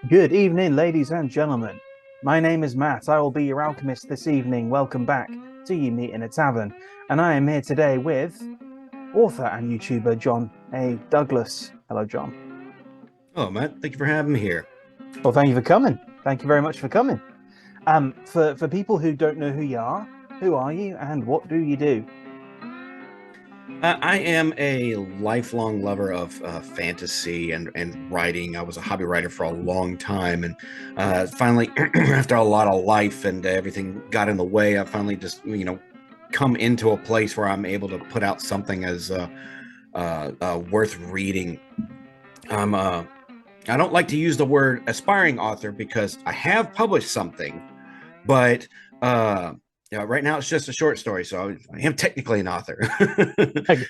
Good evening, ladies and gentlemen. My name is Matt. I will be your alchemist this evening. Welcome back to You Meet in a Tavern. And I am here today with author and YouTuber John A. Douglas. Hello, John. Oh, Matt, thank you for having me here. Well, thank you for coming. Thank you very much for coming. For people who don't know who are you and what do you do? I am a lifelong lover of fantasy and writing. I was a hobby writer for a long time, and finally, after a lot of life and everything got in the way, I finally just come into a place where I'm able to put out something as worth reading. I'm I don't like to use the word aspiring author because I have published something, but right now it's just a short story, so I am technically an author.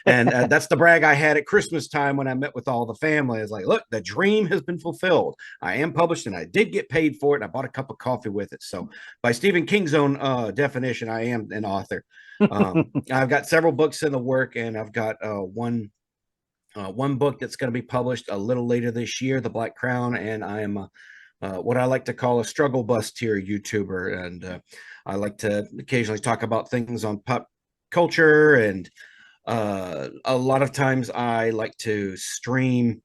And that's the brag I had at Christmas time when I met with all the family. It's like, look, the dream has been fulfilled. I am published, and I did get paid for it. And I bought a cup of coffee with it. So, by Stephen King's own definition, I am an author. I've got several books in the work, and I've got one book that's going to be published a little later this year, The Black Crown, and I am what I like to call a struggle bus tier YouTuber, and I like to occasionally talk about things on pop culture, and a lot of times I like to stream.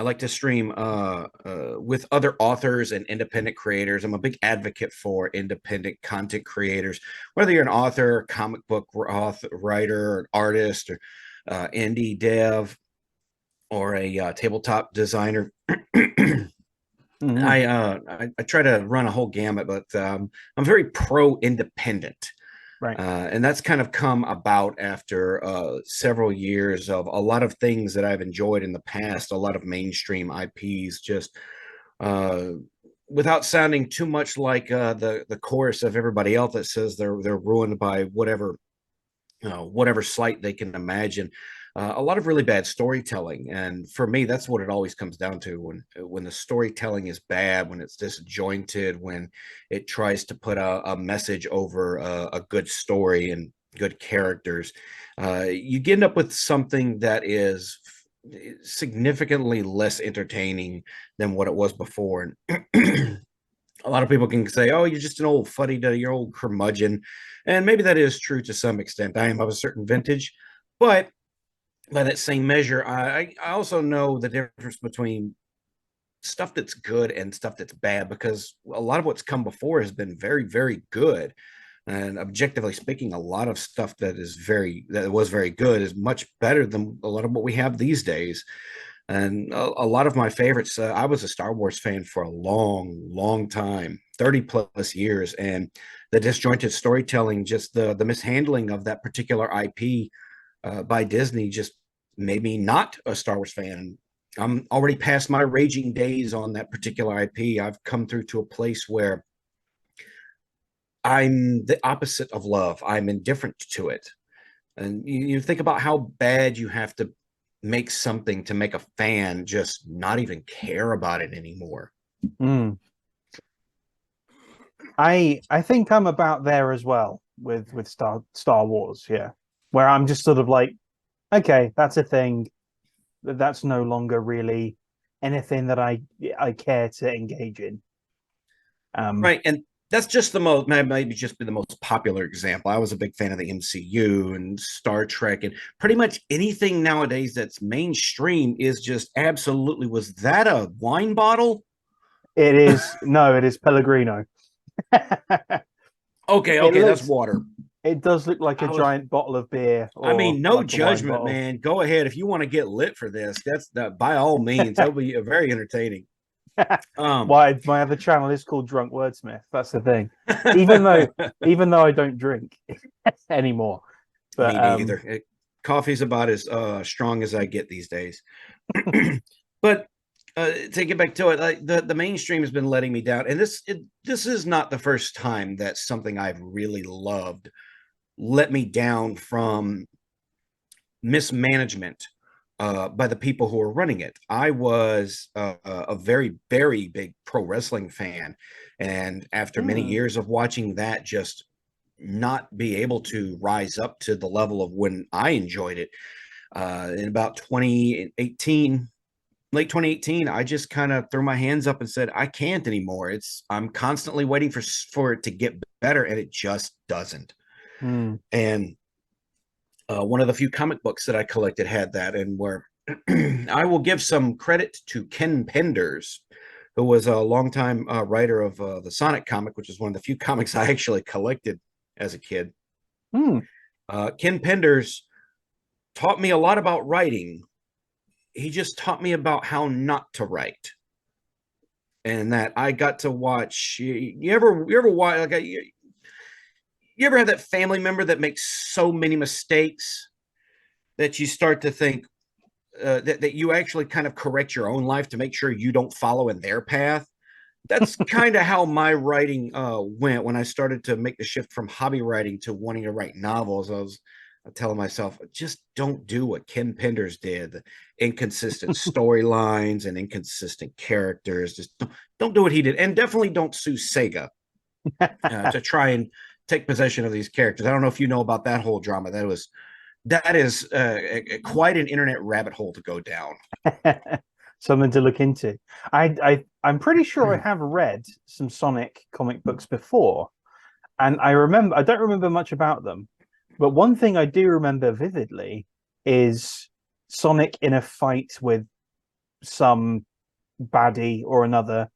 I like to stream with other authors and independent creators. I'm a big advocate for independent content creators, whether you're an author, comic book author, writer, or artist, or indie dev, or a tabletop designer. Mhm. I try to run a whole gamut, but I'm very pro independent. Right. And that's kind of come about after several years of a lot of things that I've enjoyed in the past, a lot of mainstream IPs, just uh, without sounding too much like the chorus of everybody else that says they're ruined by whatever slight they can imagine. A lot of really bad storytelling, and for me, that's what it always comes down to. When the storytelling is bad, when it's disjointed, when it tries to put a message over a good story and good characters, you end up with something that is significantly less entertaining than what it was before. And a lot of people can say, "Oh, you're just an old fuddy-duddy, old curmudgeon," and maybe that is true to some extent. I am of a certain vintage, but by that same measure, I also know the difference between stuff that's good and stuff that's bad, because a lot of what's come before has been very, very good. And objectively speaking, a lot of stuff that was very good is much better than a lot of what we have these days. And a lot of my favorites, I was a Star Wars fan for a long, long time, 30 plus years. And the disjointed storytelling, just the mishandling of that particular IP by Disney, just made me not a Star Wars fan. I'm already past my raging days on that particular IP. I've come through to a place where I'm the opposite of love. I'm indifferent to it. And you think about how bad you have to make something to make a fan just not even care about it anymore. Mm. I think I'm about there as well with Star Wars, yeah. Where I'm just sort of like, okay, that's a thing. That's no longer really anything that I care to engage in. Um, Right. And that's just the most, maybe just be the most popular example. I was a big fan of the MCU and Star Trek, and pretty much anything nowadays that's mainstream is just absolutely, was that a wine bottle? it is no, it is Pellegrino. Okay, It okay, that's looks, water. it does look like a I was, giant bottle of beer I or mean, no like a wine judgment, bottle. man. Go ahead if you want to get lit for this. That's that by all means. That'll be very entertaining. Um, My other channel is called Drunk Wordsmith. That's the thing. Even though even though I don't drink anymore. But Me neither. Coffee's about as strong as I get these days. But to get back to it, like the mainstream has been letting me down, and this is not the first time that something I've really loved let me down from mismanagement by the people who are running it. I was a very, very big pro wrestling fan. And after many hmm, years of watching that just not be able to rise up to the level of when I enjoyed it, in about 2018, late 2018, I just kind of threw my hands up and said, I can't anymore. I'm constantly waiting for it to get better, and it just doesn't. Mm. And one of the few comic books that I collected had that, and where I will give some credit to Ken Penders, who was a longtime writer of the Sonic comic, which is one of the few comics I actually collected as a kid. Mm. Ken Penders taught me a lot about writing. He just taught me about how not to write, and that I got to watch. You ever watch like you ever have that family member that makes so many mistakes that you start to think that you actually kind of correct your own life to make sure you don't follow in their path. That's kind of how my writing went when I started to make the shift from hobby writing to wanting to write novels. I was telling myself, just don't do what Ken Penders did. The inconsistent storylines and inconsistent characters. Just don't do what he did. And definitely don't sue Sega to try and take possession of these characters. I don't know if you know about that whole drama. That is quite an internet rabbit hole to go down. Something to look into. I'm pretty sure I have read some Sonic comic books before, and I don't remember much about them, but one thing I do remember vividly is Sonic in a fight with some baddie or another,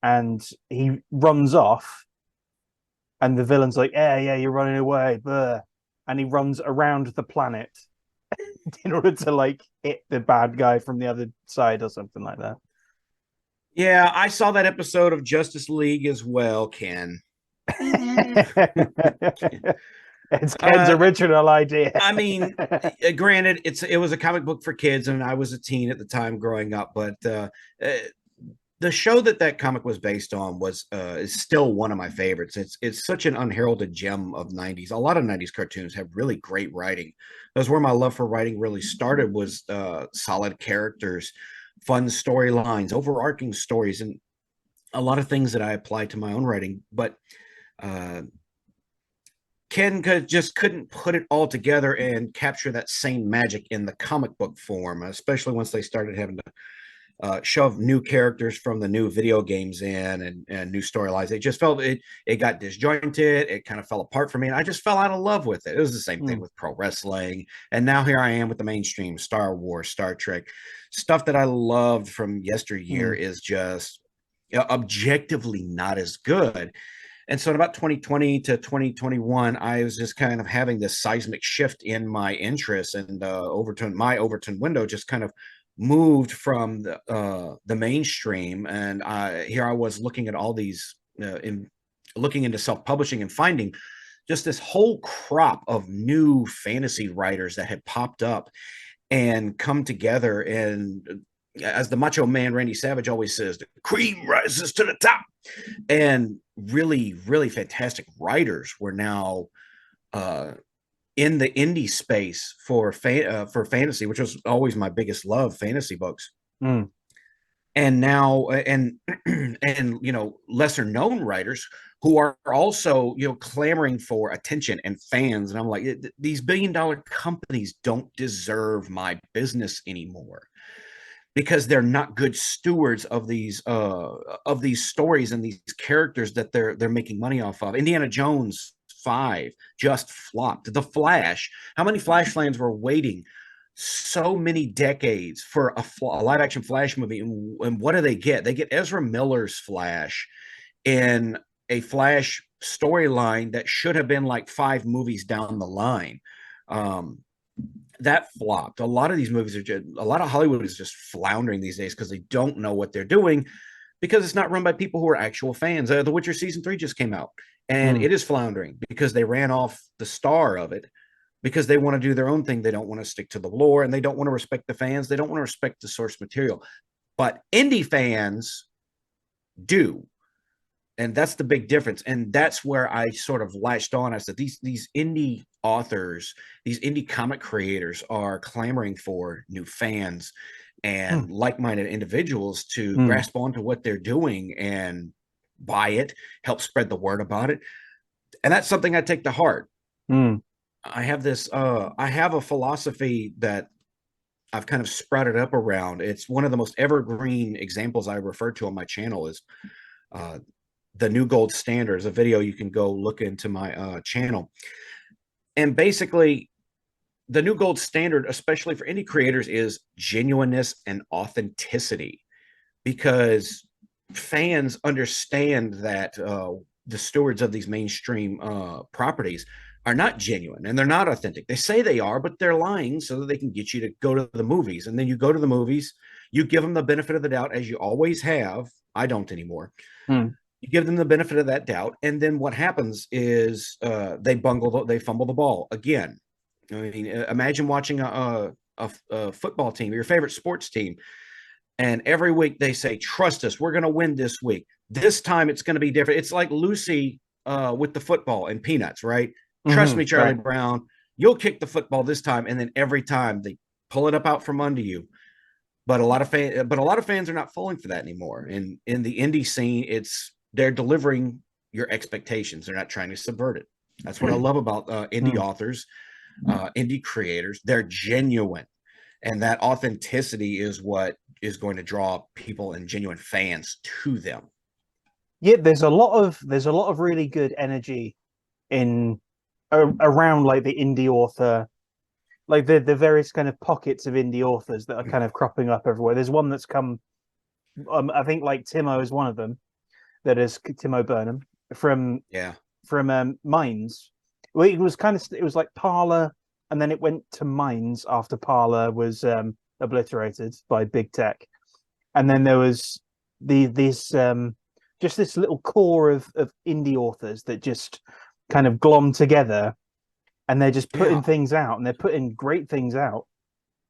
and he runs off, and the villain's like, "Yeah, yeah, you're running away," blah. And he runs around the planet in order to like hit the bad guy from the other side or something like that. Yeah, I saw that episode of Justice League as well, Ken. It's Ken's original idea. I mean, granted, it was a comic book for kids, and I was a teen at the time growing up. But the show that comic was based on was is still one of my favorites. It's such an unheralded gem of '90s. A lot of '90s cartoons have really great writing. That's where my love for writing really started. Was solid characters, fun storylines, overarching stories, and a lot of things that I apply to my own writing. But uh, Ken just couldn't put it all together and capture that same magic in the comic book form, especially once they started having to shove new characters from the new video games in and new storylines. It just felt it got disjointed. It kind of fell apart for me, and I just fell out of love with it. It was the same thing with pro wrestling, and now here I am with the mainstream Star Wars, Star Trek, stuff that I loved from yesteryear is just objectively not as good. And so in about 2020 to 2021, I was just kind of having this seismic shift in my interests, and my Overton window just kind of moved from the mainstream. And here I was looking at all these, looking into self-publishing and finding just this whole crop of new fantasy writers that had popped up and come together. And as the Macho Man Randy Savage always says, the cream rises to the top. And really, really fantastic writers were now in the indie space for fantasy, which was always my biggest love, fantasy books. And now, and lesser known writers who are also clamoring for attention and fans. And I'm like, these billion-dollar companies don't deserve my business anymore, because they're not good stewards of these stories and these characters that they're making money off of. Indiana Jones 5 just flopped. The Flash, how many Flash fans were waiting so many decades for a live action Flash movie, and what do they get? They get Ezra Miller's Flash in a Flash storyline that should have been like 5 movies down the line. That flopped. A lot of these movies a lot of Hollywood is just floundering these days because they don't know what they're doing, because it's not run by people who are actual fans. The Witcher season 3 just came out, and it is floundering because they ran off the star of it, because they want to do their own thing. They don't want to stick to the lore, and they don't want to respect the fans. They don't want to respect the source material. But indie fans do. And that's the big difference. And that's where I sort of latched on. I said, these indie authors, these indie comic creators are clamoring for new fans and like-minded individuals to grasp onto what they're doing and buy it, help spread the word about it. And that's something I take to heart. I have this, I have a philosophy that I've kind of sprouted up around. It's one of the most evergreen examples I refer to on my channel is uh, the New Gold Standard. Is a video you can go look into my channel. And basically, the New Gold Standard, especially for indie creators, is genuineness and authenticity, because fans understand that the stewards of these mainstream properties are not genuine and they're not authentic. They say they are, but they're lying so that they can get you to go to the movies. And then you go to the movies, you give them the benefit of the doubt, as you always have. I don't anymore. You give them the benefit of that doubt, and then what happens is they fumble the ball again. I mean, imagine watching a football team, your favorite sports team, and every week they say, "Trust us, we're going to win this week. This time it's going to be different." It's like Lucy with the football and Peanuts, right? Trust me, Charlie Right. Brown, you'll kick the football this time, and then every time they pull it up out from under you. But a lot of fans are not falling for that anymore. And in the indie scene, they're delivering your expectations. They're not trying to subvert it. That's what I love about indie authors, indie creators. They're genuine, and that authenticity is what is going to draw people and genuine fans to them. Yeah, there's a lot of really good energy in around like the indie author, like the various kind of pockets of indie authors that are kind of cropping up everywhere. There's one that's come, I think like Timo is one of them. That is Timo Burnham from Yeah. Mines. Well, it was like Parler, and then it went to Mines after Parler was obliterated by big tech, and then there was this just this little core of indie authors that just kind of glom together, and they're just putting Yeah. things out, and they're putting great things out.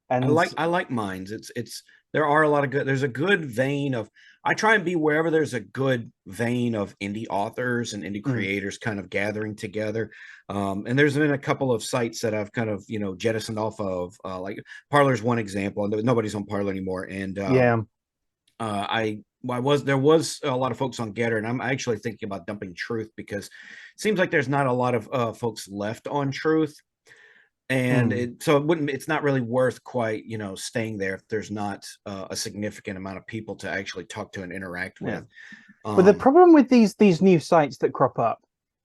And I like mines. It's there are a lot of good. There's a good vein of. I try and be wherever there's a good vein of indie authors and indie mm, creators kind of gathering together. And there's been a couple of sites that I've kind of jettisoned off of. Like Parler's one example, and nobody's on Parler anymore. And yeah, I was there was a lot of folks on Getter, and I'm actually thinking about dumping Truth because it seems like there's not a lot of folks left on Truth, and mm, it's not really worth quite staying there if there's not a significant amount of people to actually talk to and interact yeah. with. But the problem with these new sites that crop up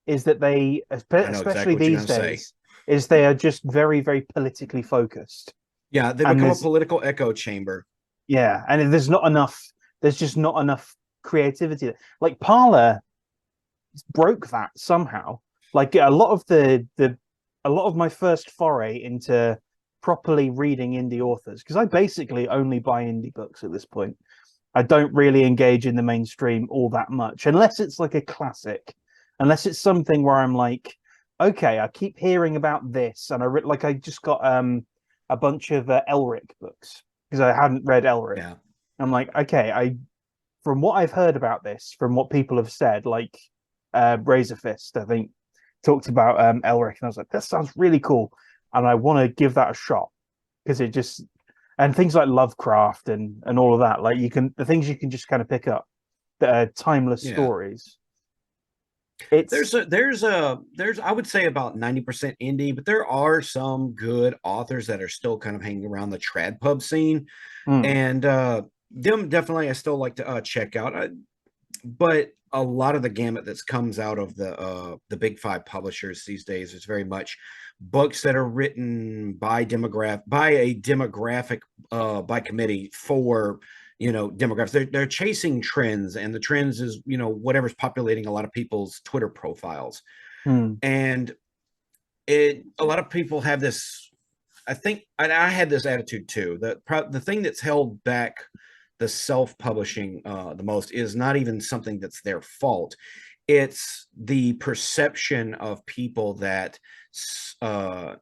is that I know exactly especially what you're these going to say. days, is they are just very, very politically focused. Yeah, they And become a political echo chamber. there's not enough, there's just not enough creativity. Like Parler broke that somehow. Like a lot of my first foray into properly reading indie authors, because I basically only buy indie books at this point. I don't really engage in the mainstream all that much, unless it's like a classic, unless it's something where I'm like, okay, I keep hearing about this, and I just got a bunch of Elric books because I hadn't read Elric. Yeah. I'm like, okay, I from what I've heard about this, from what people have said, like Razor Fist, I think talked about Elric, and I was like, that sounds really cool, and I want to give that a shot because it just and things like Lovecraft and all of that, like the things you can just kind of pick up that are timeless Yeah. stories. It's There's I would say about 90% indie, but there are some good authors that are still kind of hanging around the trad pub scene, mm, and them definitely I still like to check out. But a lot of the gamut that comes out of the big five publishers these days is very much books that are written by a demographic by committee for demographics. They're chasing trends, and the trends is whatever's populating a lot of people's Twitter profiles. mm, And a lot of people have this. I think I had this attitude too. The thing that's held back the self-publishing the most is not even something that's their fault. It's the perception of people that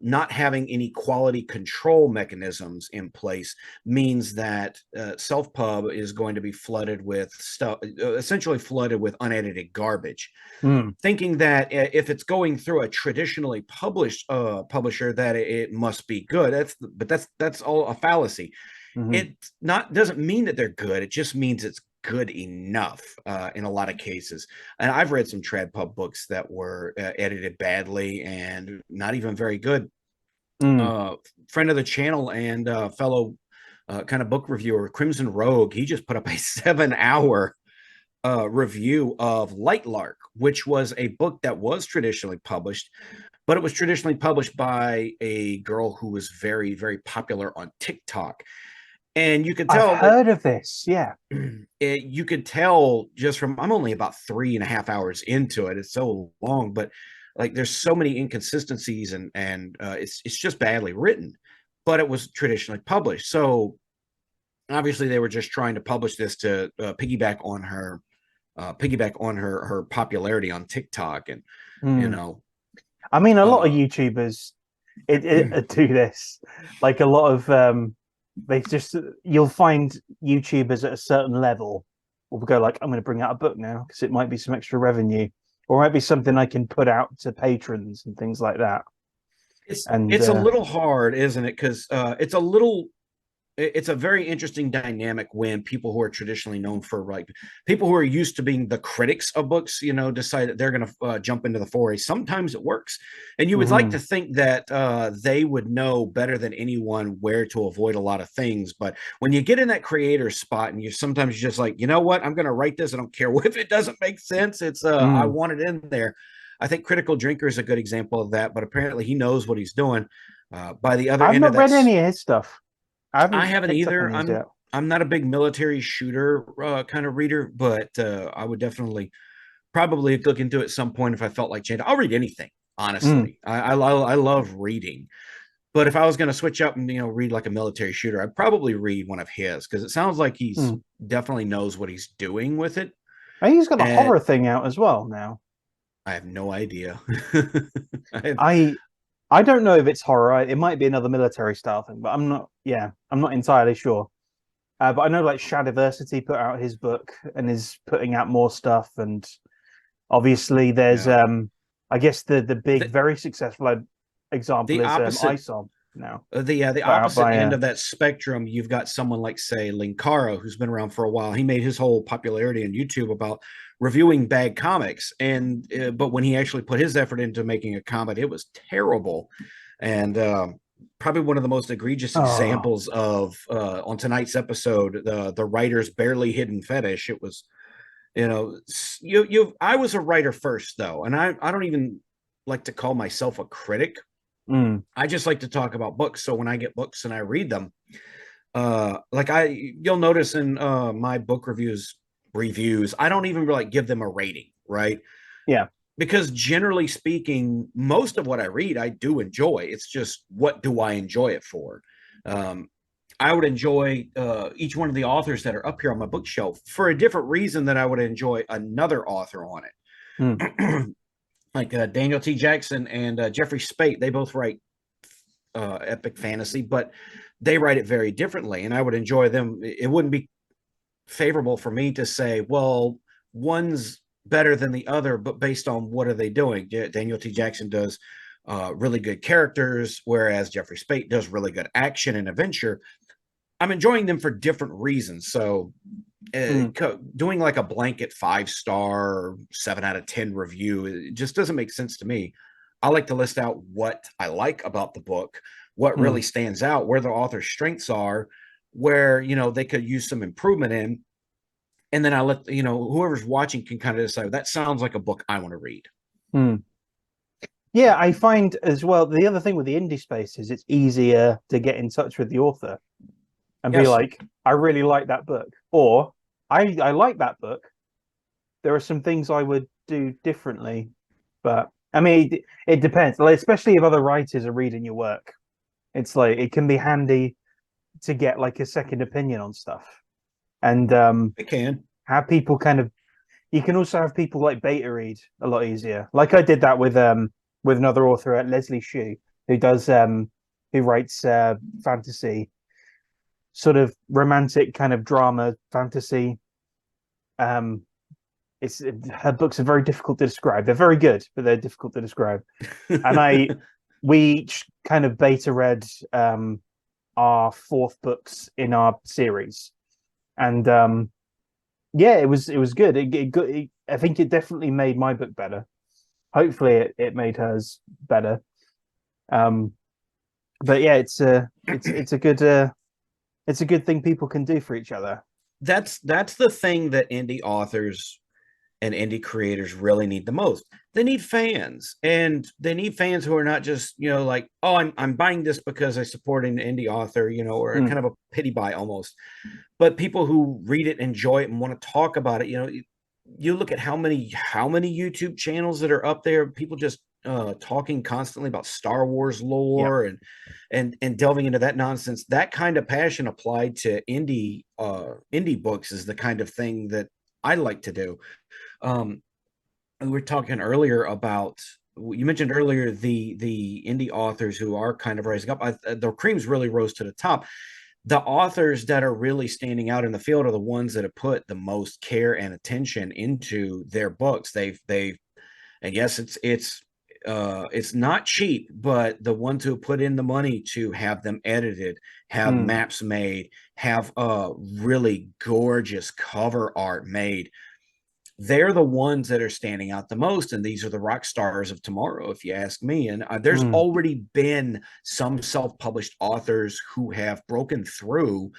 not having any quality control mechanisms in place means that self-pub is going to be flooded with stuff, essentially flooded with unedited garbage, mm, thinking that if it's going through a traditionally published publisher that it must be good. That's all a fallacy. mm, It not doesn't mean that they're good. It just means it's good enough in a lot of cases. And I've read some trad pub books that were edited badly and not even very good. mm, Friend of the channel and fellow kind of book reviewer, Crimson Rogue. He just put up a 7 hour review of Lightlark, which was a book that was traditionally published, but it was traditionally published by a girl who was very, very popular on TikTok. And you could I've tell that heard of this. Yeah. you could tell just from, I'm only about 3.5 hours into it. It's so long, but like there's so many inconsistencies and it's just badly written, but it was traditionally published. So obviously they were just trying to publish this to piggyback on her popularity on TikTok. And you Mm. know I mean, a lot of uh YouTubers do this. Like a lot of they just you'll find YouTubers at a certain level will go like, I'm going to bring out a book now because it might be some extra revenue, or it might be something I can put out to patrons and things like that. And it's a little hard, isn't it? Because it's a very interesting dynamic when people who are traditionally known for, like, people who are used to being the critics of books, decide that they're going to jump into the foray. Sometimes it works, and you would like to mhm. think that they would know better than anyone where to avoid a lot of things. But when you get in that creator spot, and you're just like, you know what, I'm going to write this. I don't care if it doesn't make sense. It's I Mm. want it in there. I think Critical Drinker is a good example of that, but apparently he knows what he's doing. By the other I've end of not that, read any of his stuff. I I haven't haven't picked up either. any of his yet. I'm not a big military shooter kind of reader, but I would definitely probably look into it at some point if I felt like change. I'll read anything, Mm. honestly. I love reading, but if I was going to switch up and read like a military shooter, I'd probably read one of his because it sounds like he's Mm. definitely knows what he's doing with it. I think he's got the And horror thing out as well now. I have no idea. I have, I I don't know if it's horror. It might be another military style thing, but I'm not. Yeah, I'm not entirely sure. But I know like Shadiversity put out his book and is putting out more stuff, and obviously there's yeah. I guess the big The, very successful example the is opposite ISOM now the put out opposite by end of that spectrum, you've got someone like, say, Linkara, who's been around for a while. He made his whole popularity on YouTube about reviewing bad comics, and but when he actually put his effort into making a comic, it was terrible. And probably one of the most egregious oh examples of on tonight's episode, the writer's barely hidden fetish. It was, I was a writer first, though, and I don't even like to call myself a critic. mm, I just like to talk about books. So when I get books and I read them, you'll notice in my book reviews, I don't even really give them a rating, right? yeah Because generally speaking, most of what I read, I do enjoy. It's just, what do I enjoy it for? Um, I would enjoy each one of the authors that are up here on my bookshelf for a different reason than I would enjoy another author on mm, it. Like Daniel T. Jackson and Jeffrey Spate, they both write epic fantasy, but they write it very differently. And I would enjoy them. It wouldn't be favorable for me to say, well, one's better than the other, but based on what are they doing? Daniel T. Jackson does really good characters, whereas Jeffrey Spate does really good action and adventure. I'm enjoying them for different reasons. So mm, doing like a blanket 5-star or 7 out of 10 review, it just doesn't make sense to me. I like to list out what I like about the book, what really mm. stands out, where the author's strengths are, where they could use some improvement in, and then I let whoever's watching can kind of decide, that sounds like a book I want to read. Mm. Yeah, I find as well the other thing with the indie space is it's easier to get in touch with the author and be Yes, like, I really like that book, or I like that book. There are some things I would do differently, but I mean, it depends. Like, especially if other writers are reading your work, it's like it can be handy to get like a second opinion on stuff, and it can. have people kind of. You can also have people like beta read a lot easier. Like I did that with another author at Leslie Shue, who does who writes fantasy, sort of romantic kind of drama fantasy. Um, her books are very difficult to describe. They're very good, but they're difficult to describe. And we each kind of beta read our fourth books in our series, and yeah, it was good. I think it definitely made my book better. Hopefully, it made hers better. Um, but yeah, it's a good It's a good thing people can do for each other. That's the thing that indie authors and indie creators really need the most. They need fans, and they need fans who are not just, like, oh, I'm buying this because I support an indie author, or Mm, kind of a pity buy almost. But people who read it, enjoy it, and want to talk about it. You look at how many YouTube channels that are up there, people just talking constantly about Star Wars yeah. lore and delving into that nonsense. That kind of passion applied to indie books is the kind of thing that I like to do. um we were talking earlier about, you mentioned earlier the indie authors who are kind of rising up. The creams really rose to the top. The authors that are really standing out in the field are the ones that have put the most care and attention into their books. They've and yes, it's not cheap, but the ones who put in the money to have them edited, have Mm, maps made, have really gorgeous cover art made, they're the ones that are standing out the most, and these are the rock stars of tomorrow, if you ask me. And there's mm, already been some self-published authors who have broken through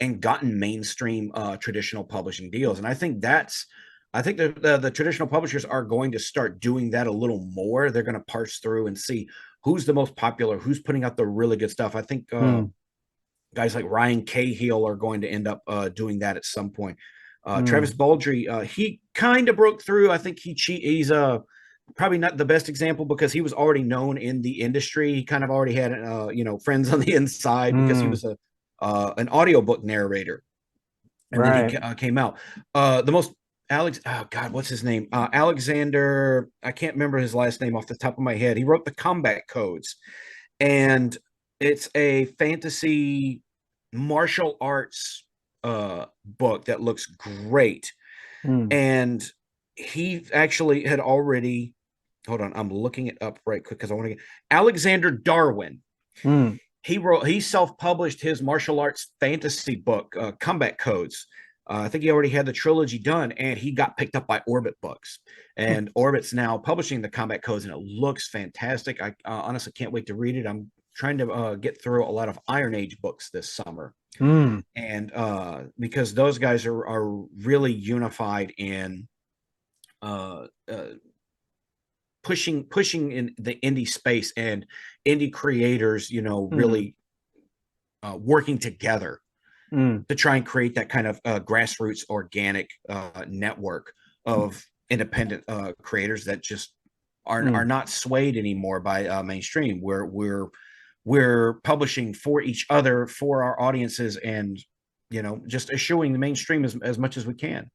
and gotten mainstream traditional publishing deals. And I think the traditional publishers are going to start doing that a little more. They're going to parse through and see who's the most popular, who's putting out the really good stuff. I think mm, guys like Ryan Cahill are going to end up doing that at some point. mm, Travis Baldree, he kind of broke through. I think he's probably not the best example because he was already known in the industry. He kind of already had friends on the inside because he mm. was an audiobook narrator, and then he Right. came out. The most Alex, oh God, what's his name? Alexander. I can't remember his last name off the top of my head. He wrote the Combat Codes, and it's a fantasy martial arts book that looks great. Mm, And he actually had already, hold on, I'm looking it up right quick because I want to get Alexander Darwin. mm, He self-published his martial arts fantasy book, Combat Codes. I think he already had the trilogy done, and he got picked up by Orbit Books, and Orbit's now publishing the Combat Codes, and it looks fantastic. I honestly can't wait to read it. I'm trying to get through a lot of Iron Age books this summer, mm, and because those guys are really unified in uh, uh, pushing in the indie space, and indie creators, mm, really working together mm, to try and create that kind of grassroots organic network of independent creators that just are mm. not swayed anymore by mainstream. We're publishing for each other, for our audiences, and just eschewing the mainstream as much as we can.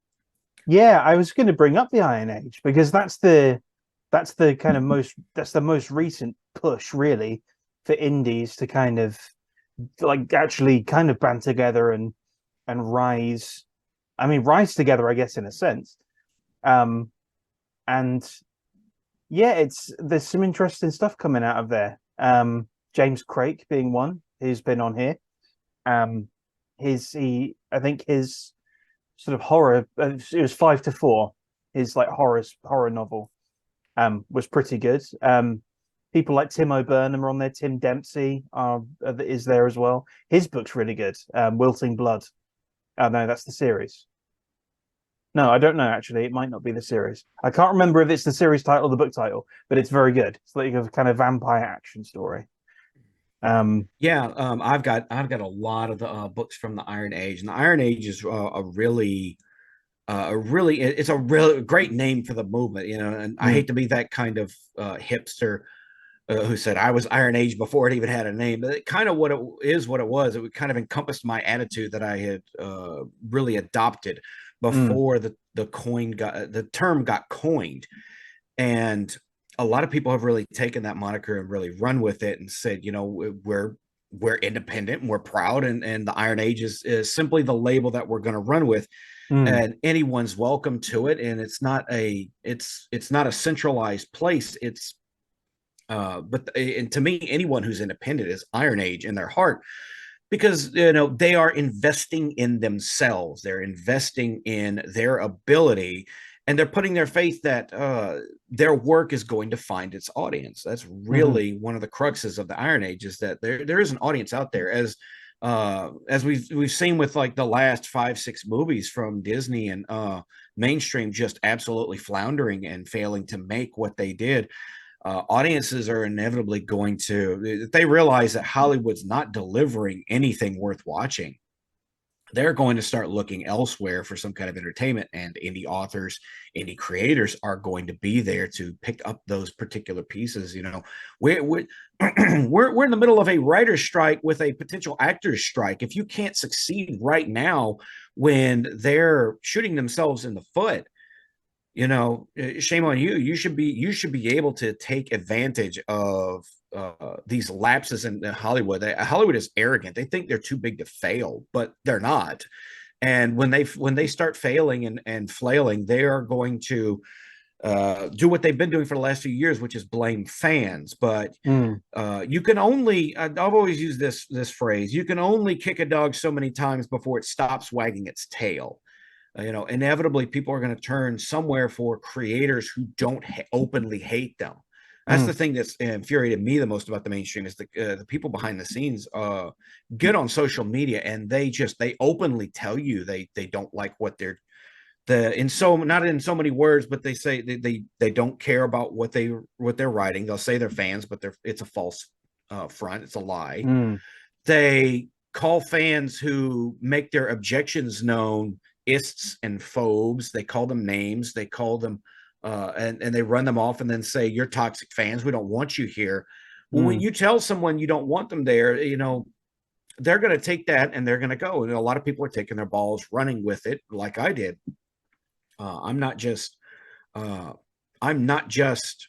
Yeah, I was going to bring up the Iron Age because that's the kind of that's the most recent push really for indies to kind of like actually kind of band together and rise. I mean, rise together, I guess, in a sense. Um, and yeah, it's there's some interesting stuff coming out of there. James Craig being one who's been on here. Um, I think his sort of horror. It was 5 to 4. His like horror novel was pretty good. People like Tim O'Burnham are on there. Tim Dempsey is there as well. His book's really good. Wilting Blood. Oh no, that's the series. No, I don't know actually. It might not be the series. I can't remember if it's the series title or the book title, but it's very good. It's like a kind of vampire action story. Um, Yeah, I've got a lot of the books from the Iron Age, and the Iron Age is it's a really great name for the movement, and I mm, hate to be that kind of hipster who said I was Iron Age before it even had a name, but it kind of what it is, what it was. It kind of encompassed my attitude that I had really adopted mm, before the term got coined. And a lot of people have really taken that moniker and really run with it and said, we're independent and we're proud, and the Iron Age is simply the label that we're going to run with, mm, and anyone's welcome to it. And it's not a centralized place. And to me, anyone who's independent is Iron Age in their heart, because they are investing in themselves, they're investing in their ability, and they're putting their faith that their work is going to find its audience. That's mm, really one of the cruxes of the Iron Age, is that there is an audience out there. As as we've seen with like the last 5, 6 movies from Disney and mainstream just absolutely floundering and failing to make what they did. Audiences are inevitably going to, if they realize that Hollywood's not delivering anything worth watching, they're going to start looking elsewhere for some kind of entertainment, and indie authors, indie creators are going to be there to pick up those particular pieces. You know, we're we're in the middle of a writer's strike with a potential actor's strike. If you can't succeed right now when they're shooting themselves in the foot, you know, shame on you. You should be able to take advantage of these lapses in Hollywood. Hollywood is arrogant. They think they're too big to fail, but they're not. And when they start failing and flailing, they are going to do what they've been doing for the last few years, which is blame fans. But Mm. you can only, I've always used this phrase, you can only kick a dog so many times before it stops wagging its tail. You know, inevitably people are going to turn somewhere for creators who don't openly hate them. That's the Mm. thing that's infuriated me the most about the mainstream is the people behind the scenes get on social media and they openly tell you they don't like what they're in so not in so many words, but they say they don't care about what they're writing. They'll say they're fans, but it's a false front. It's a lie. Mm. They call fans who make their objections known ists and phobes. They call them names. They call them and they run them off and then say, you're toxic fans. We don't want you here. Well, when Mm. you tell someone you don't want them there, you know, they're going to take that and they're going to go. And a lot of people are taking their balls, running with it, like I did. Uh, I'm not just, uh, I'm not just,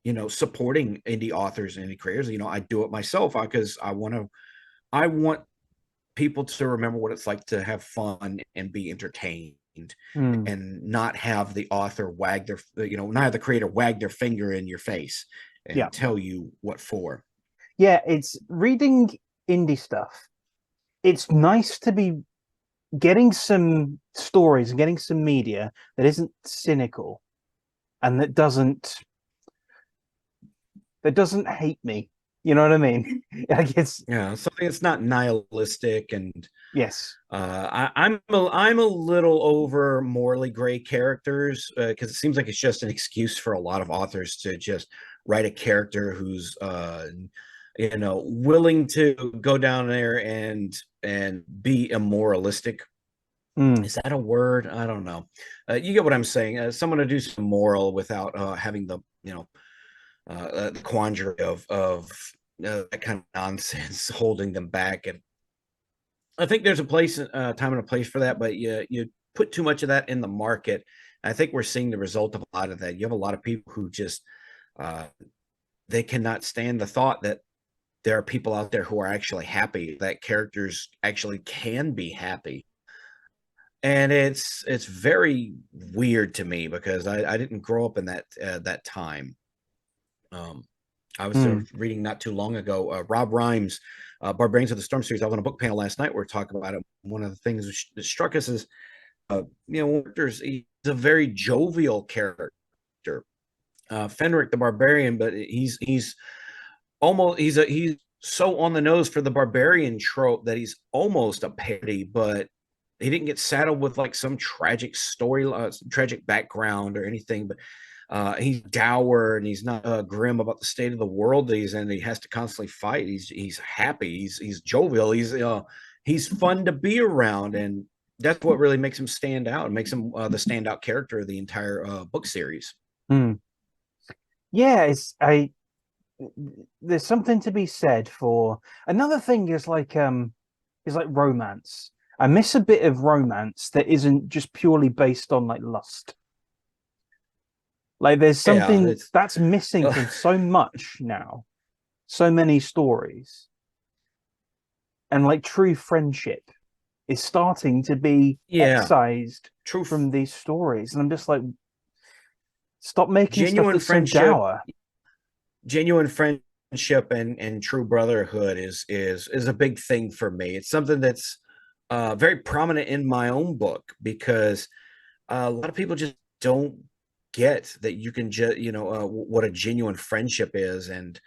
you know, supporting indie authors and indie creators. You know, I do it myself because I want people to remember what it's like to have fun and be entertained Mm. and not have the author wag their, you know, not have the creator wag their finger in your face Yeah. and tell you what for. Yeah, it's reading indie stuff. It's nice to be getting some stories and getting some media that isn't cynical and that doesn't hate me. You know what I mean? I guess Yeah, something that's not nihilistic and yes. I'm a little over morally gray characters because it seems like it's just an excuse for a lot of authors to just write a character who's you know, willing to go down there and be immoralistic. Mm. Is that a word? I don't know. You get what I'm saying. Someone to do some moral without having the, you know, the quandary of that kind of nonsense holding them back. And I think there's a place, time and a place for that, but you put too much of that in the market. I think we're seeing the result of a lot of that. You have a lot of people who just uh, they cannot stand the thought that there are people out there who are actually happy, that characters actually can be happy. And it's very weird to me because I didn't grow up in that time. Um, I was Mm. reading not too long ago, Rob Rhymes, Barbarians of the Storm series. I was on a book panel last night. We are talking about it. One of the things that struck us is, you know, he's a very jovial character, Fenric the Barbarian, but he's so on the nose for the barbarian trope that he's almost a parody, but he didn't get saddled with like some tragic story, some tragic background or anything. But he's dour and he's not grim about the state of the world that he's in. He has to constantly fight. He's happy. He's jovial. He's fun to be around, and that's what really makes him stand out. It makes him the standout character of the entire book series. Mm. Yeah, it's I there's something to be said for another thing is like romance. I miss a bit of romance that isn't just purely based on like lust. Like there's Yeah, something it's that's missing uh, from so much now, so many stories, and like true friendship is starting to be yeah, excised true from these stories. And I'm just like, stop making stuff genuine that's so friendship dour. genuine friendship and true brotherhood is a big thing for me. It's something that's very prominent in my own book because a lot of people just don't. get that you can just, what a genuine friendship is. And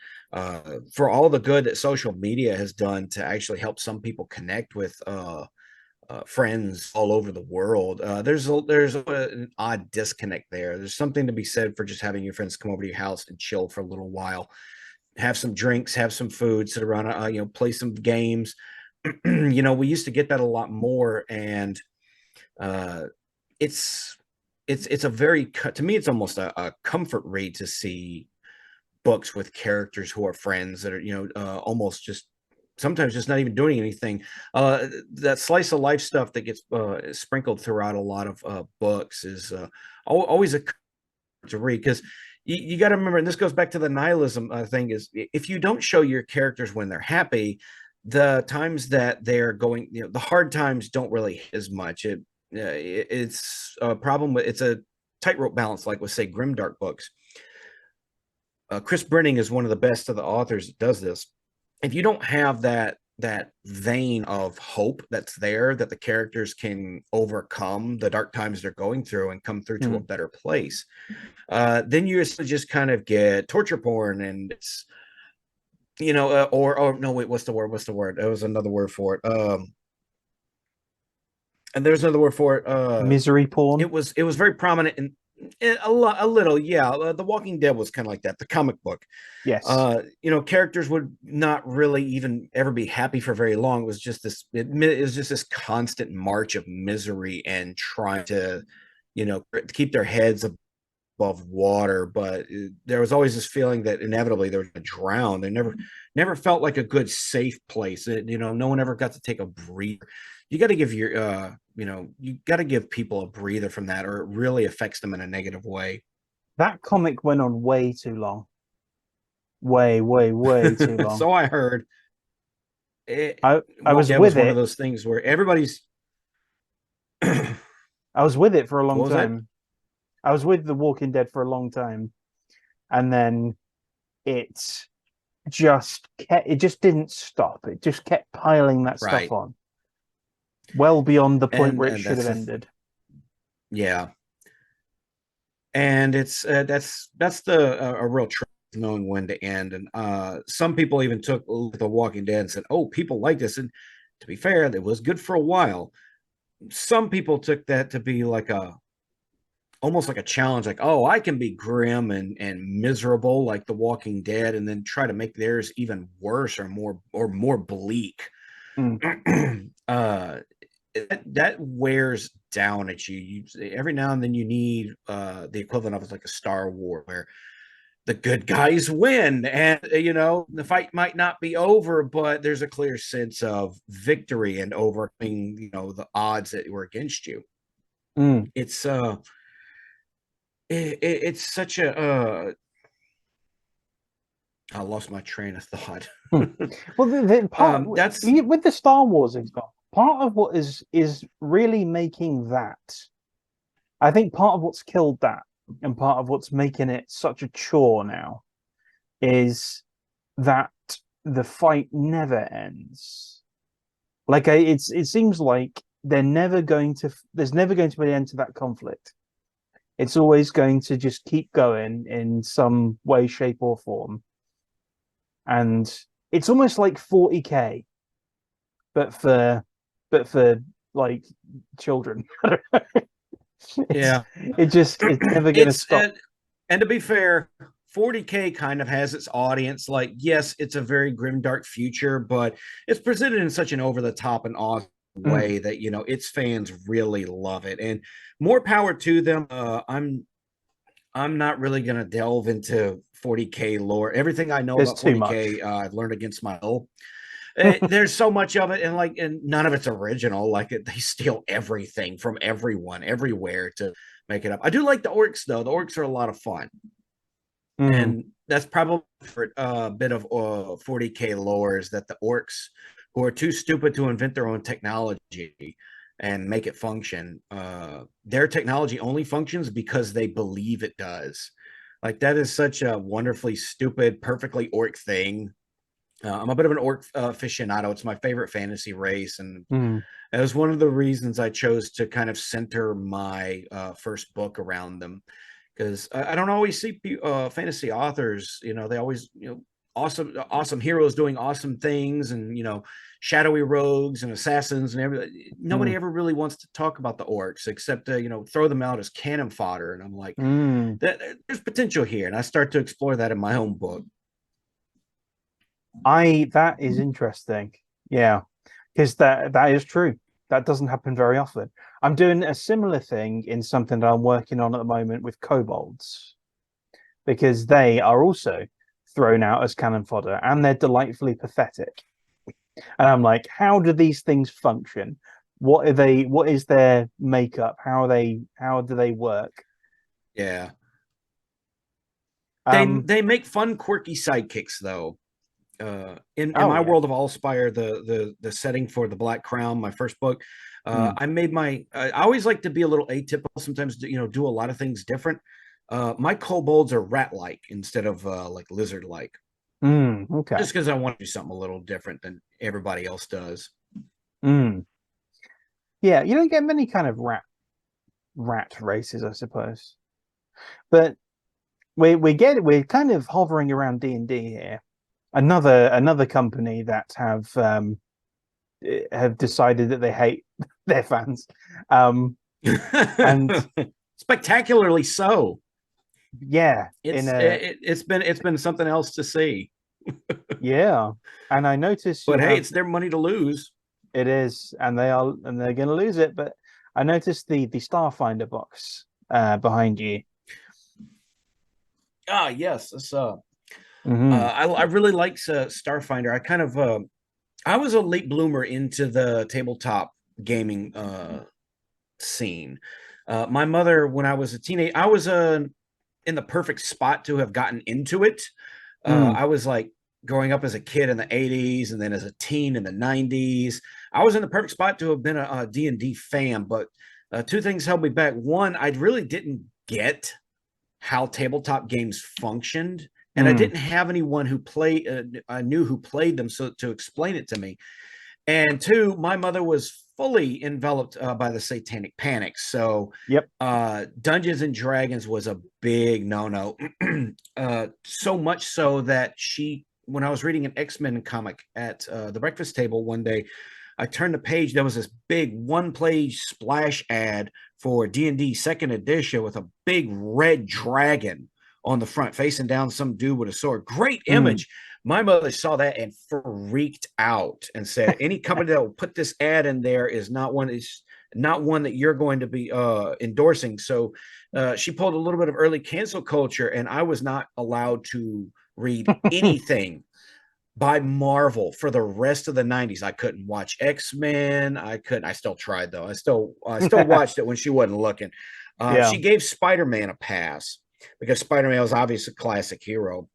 for all the good that social media has done to actually help some people connect with friends all over the world, an odd disconnect there. There's something to be said for just having your friends come over to your house and chill for a little while, have some drinks, have some food, sit around, play some games. We used to get that a lot more, and uh, it's it's a very, to me, it's almost a comfort read to see books with characters who are friends that are, almost just sometimes just not even doing anything. That slice of life stuff that gets sprinkled throughout a lot of books is always a to read, because you got to remember, and this goes back to the nihilism thing, is if you don't show your characters when they're happy, the times that they're going, the hard times don't really hit as much. It's a problem with, it's a tightrope balance, like with, say, grimdark books. Chris Brenning is one of the best of the authors that does this. If you don't have that vein of hope that's there, that the characters can overcome the dark times they're going through and come through to a better place, then you just kind of get torture porn, and it's, or no, wait, what's the word? There was another word for it. And there's another word for it. Misery porn. It was very prominent in a little, yeah. The Walking Dead was kind of like that. The comic book, Yes. Characters would not really even ever be happy for very long. It was just this. It was just this constant march of misery and trying to, keep their heads above water. But there was always this feeling that inevitably they were going to drown. They never felt like a good, safe place. No one ever got to take a breather. You got to give you got to give people a breather from that, or it really affects them in a negative way. That comic went on way too long. Way too long. So I heard. I was with was one it. of those things where everybody's. I was with it for a long What was time. I was with The Walking Dead for a long time, and then it just didn't stop. It just kept piling that Right. stuff on, well beyond the point where it And should have ended. Yeah, and it's that's the a real trick, knowing when to end. And some people even took The Walking Dead and said, "Oh, people like this." And to be fair, it was good for a while. Some people took that to be like almost like a challenge, like, oh, I can be grim and miserable like The Walking Dead, and then try to make theirs even worse or more bleak. That wears down at you. Every now and then you need the equivalent of like a Star Wars, where the good guys win, and the fight might not be over, but there's a clear sense of victory and overcoming the odds that were against you. It's it's such a I lost my train of thought. Well, the part that's with the Star Wars example, part of what is really making that, I think part of what's killed that, and part of what's making it such a chore now, is that the fight never ends. Like it seems like there's never going to be an end to that conflict. It's always going to just keep going in some way, shape, or form. And it's almost like 40K, but for like children. Yeah, it's never going to stop. And to be fair, 40K kind of has its audience. Like, yes, it's a very grim, dark future, but it's presented in such an over the top and awesome way that its fans really love it, and more power to them. I'm not really going to delve into 40K lore. Everything I know about 40K, I've learned against my will. There's so much of it, and none of it's original. Like, they steal everything from everyone, everywhere, to make it up. I do like the orcs, though. The orcs are a lot of fun, and that's probably for a bit of 40K lore, is that the orcs, who are too stupid to invent their own technology and make it function, their technology only functions because they believe it does. Like, that is such a wonderfully stupid, perfectly orc thing. I'm a bit of an orc aficionado. It's my favorite fantasy race, and it was one of the reasons I chose to kind of center my first book around them, because I don't always see fantasy authors. They always awesome heroes doing awesome things, and shadowy rogues and assassins and everything. Nobody Mm. ever really wants to talk about the orcs except throw them out as cannon fodder. And I'm like, Mm. there's potential here, and I start to explore that in my own book. I That is interesting. Yeah, because that is true. That doesn't happen very often. I'm doing a similar thing in something that I'm working on at the moment with kobolds because they are also thrown out as cannon fodder and they're delightfully pathetic. And I'm like, how do these things function? What are they? What is their makeup? How are they? How do they work? Yeah, they Um. they make fun, quirky sidekicks though. In Oh my yeah. world of Allspire, the setting for the Black Crown, my first book, Mm, I made I always like to be a little atypical. Sometimes do a lot of things different. My kobolds are rat-like instead of like lizard-like, okay. just because I want to do something a little different than everybody else does. Mm. Yeah, you don't get many kind of rat races, I suppose. But we're kind of hovering around D&D here. Another company that have decided that they hate their fans. And Spectacularly so. yeah, in It's a it, it's been something else to see. yeah. And I notice you But hey, have it's their money to lose. it is, and they're gonna lose it, but I noticed the Starfinder box behind you. Ah, yes, it's Hmm. I really like Starfinder. I was a late bloomer into the tabletop gaming scene. My mother, when I was a teenager, I was in the perfect spot to have gotten into it. Mm, I was like growing up as a kid in the 80s and then as a teen in the 90s. I was in the perfect spot to have been a D&D fan, but two things held me back. One, I really didn't get how tabletop games functioned, and I mm, didn't have anyone who I knew who played them, so to explain it to me. And two, my mother was fully enveloped by the satanic panic, so yep. Dungeons and Dragons was a big no-no. So much so that when I was reading an X-Men comic at the breakfast table one day, I turned the page. There was this big one-page splash ad for D&D Second Edition with a big red dragon on the front, facing down some dude with a sword. Great Mm. image. My mother saw that and freaked out and said, "Any company that will put this ad in there is not one that you're going to be endorsing." So she pulled a little bit of early cancel culture, and I was not allowed to read anything by Marvel for the rest of the 90s. I couldn't watch X-Men. I couldn't. I still tried though. I still watched it when she wasn't looking. Yeah. She gave Spider-Man a pass because Spider-Man was obviously a classic hero.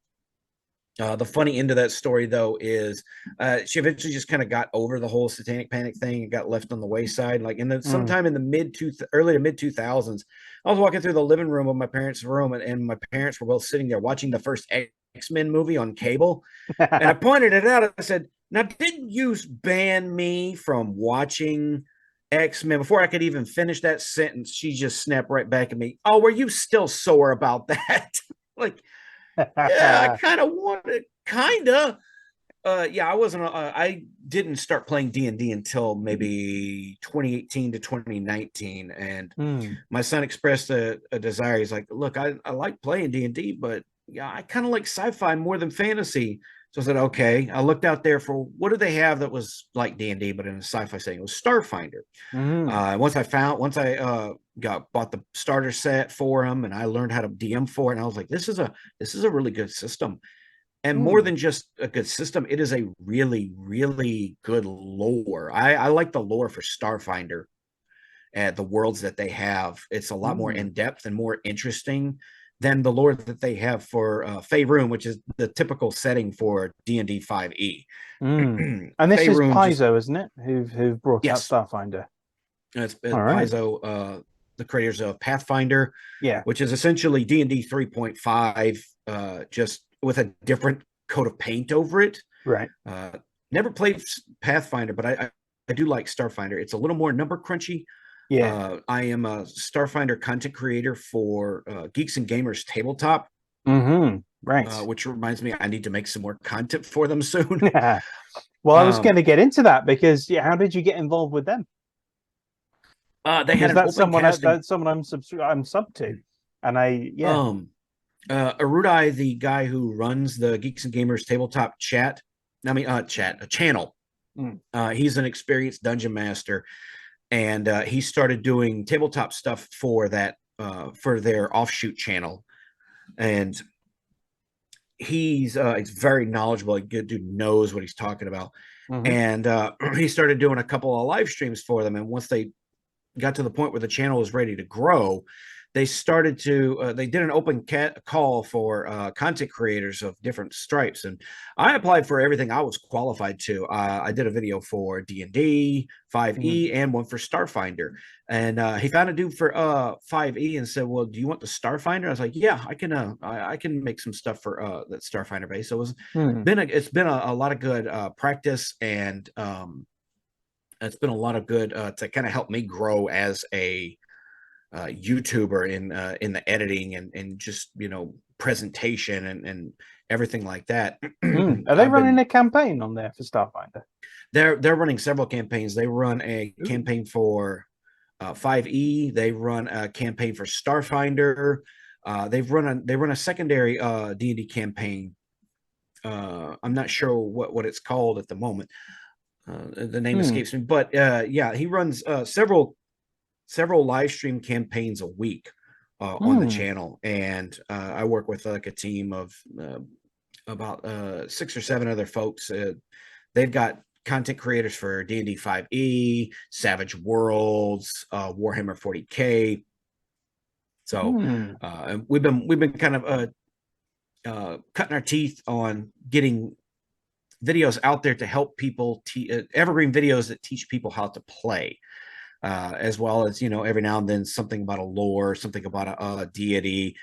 The funny end of that story, though, is she eventually just kind of got over the whole satanic panic thing and got left on the wayside. Like, and then Mm. sometime in the early to mid 2000s, I was walking through the living room of my parents' room, and my parents were both sitting there watching the first X-Men movie on cable. And I pointed it out. I said, "Now, didn't you ban me from watching X-Men?" Before I could even finish that sentence, she just snapped right back at me. "Oh, were you still sore about that?" Like, yeah, I kind of wanted, kind of. Yeah, I wasn't. I didn't start playing D&D until maybe 2018 to 2019, and Mm. my son expressed a desire. He's like, "Look, I like playing D&D, but yeah, I kind of like sci-fi more than fantasy." So I said, "Okay." I looked out there for what do they have that was like D&D, but in a sci-fi setting. It was Starfinder. Mm. Once I bought the starter set for him, and I learned how to DM for it, and I was like, this is a really good system, and more Mm. than just a good system, it is a really really good lore. I like the lore for Starfinder and the worlds that they have. It's a lot more Mm. in depth and more interesting than the lore that they have for Faerun, which is the typical setting for D&D 5e. Mm. And this is Faerun just Paizo, isn't it? Who've brought out yes, Starfinder. it's All right. Paizo, the creators of Pathfinder, Yeah. which is essentially D&D 3.5, just with a different coat of paint over it. Right. Uh, Never played Pathfinder, but I do like Starfinder. It's a little more number crunchy, Yeah. I am a Starfinder content creator for Geeks and Gamers Tabletop, Right. which reminds me I need to make some more content for them soon. Yeah. Well, I was going um, to get into that because yeah, how did you get involved with them? they had Because an open casting. that's someone I'm sub to, and I yeah. Um, Arudai, the guy who runs the Geeks and Gamers Tabletop a channel. Mm, He's an experienced dungeon master, and he started doing tabletop stuff for that for their offshoot channel. And he's very knowledgeable. A good dude, knows what he's talking about. hmm And he started doing a couple of live streams for them. And once they got to the point where the channel was ready to grow, they started to they did an open call for content creators of different stripes, and I applied for everything I was qualified to. I did a video for D&D, hmm 5e, and one for Starfinder. And he found a dude for 5e and said, well, do you want the Starfinder? I was like, yeah, I can make some stuff for that Starfinder base. So it's been a lot of good practice, and it's been a lot of good to kind of help me grow as a YouTuber in the editing and just presentation and everything like that. Are they I've running been a campaign on there for Starfinder? they're running several campaigns. They run a Ooh. campaign for 5e. They run a campaign for Starfinder. They run a secondary D&D campaign. I'm not sure what it's called at the moment. The name Hmm. escapes me, but yeah, he runs several live stream campaigns a week on the Hmm. channel, and I work with like a team of about 6 or 7 other folks. They've got content creators for D&D 5e, Savage Worlds, Warhammer 40K. So Hmm. and we've been kind of cutting our teeth on getting videos out there to help people evergreen videos that teach people how to play, as well as every now and then something about a lore, something about a deity,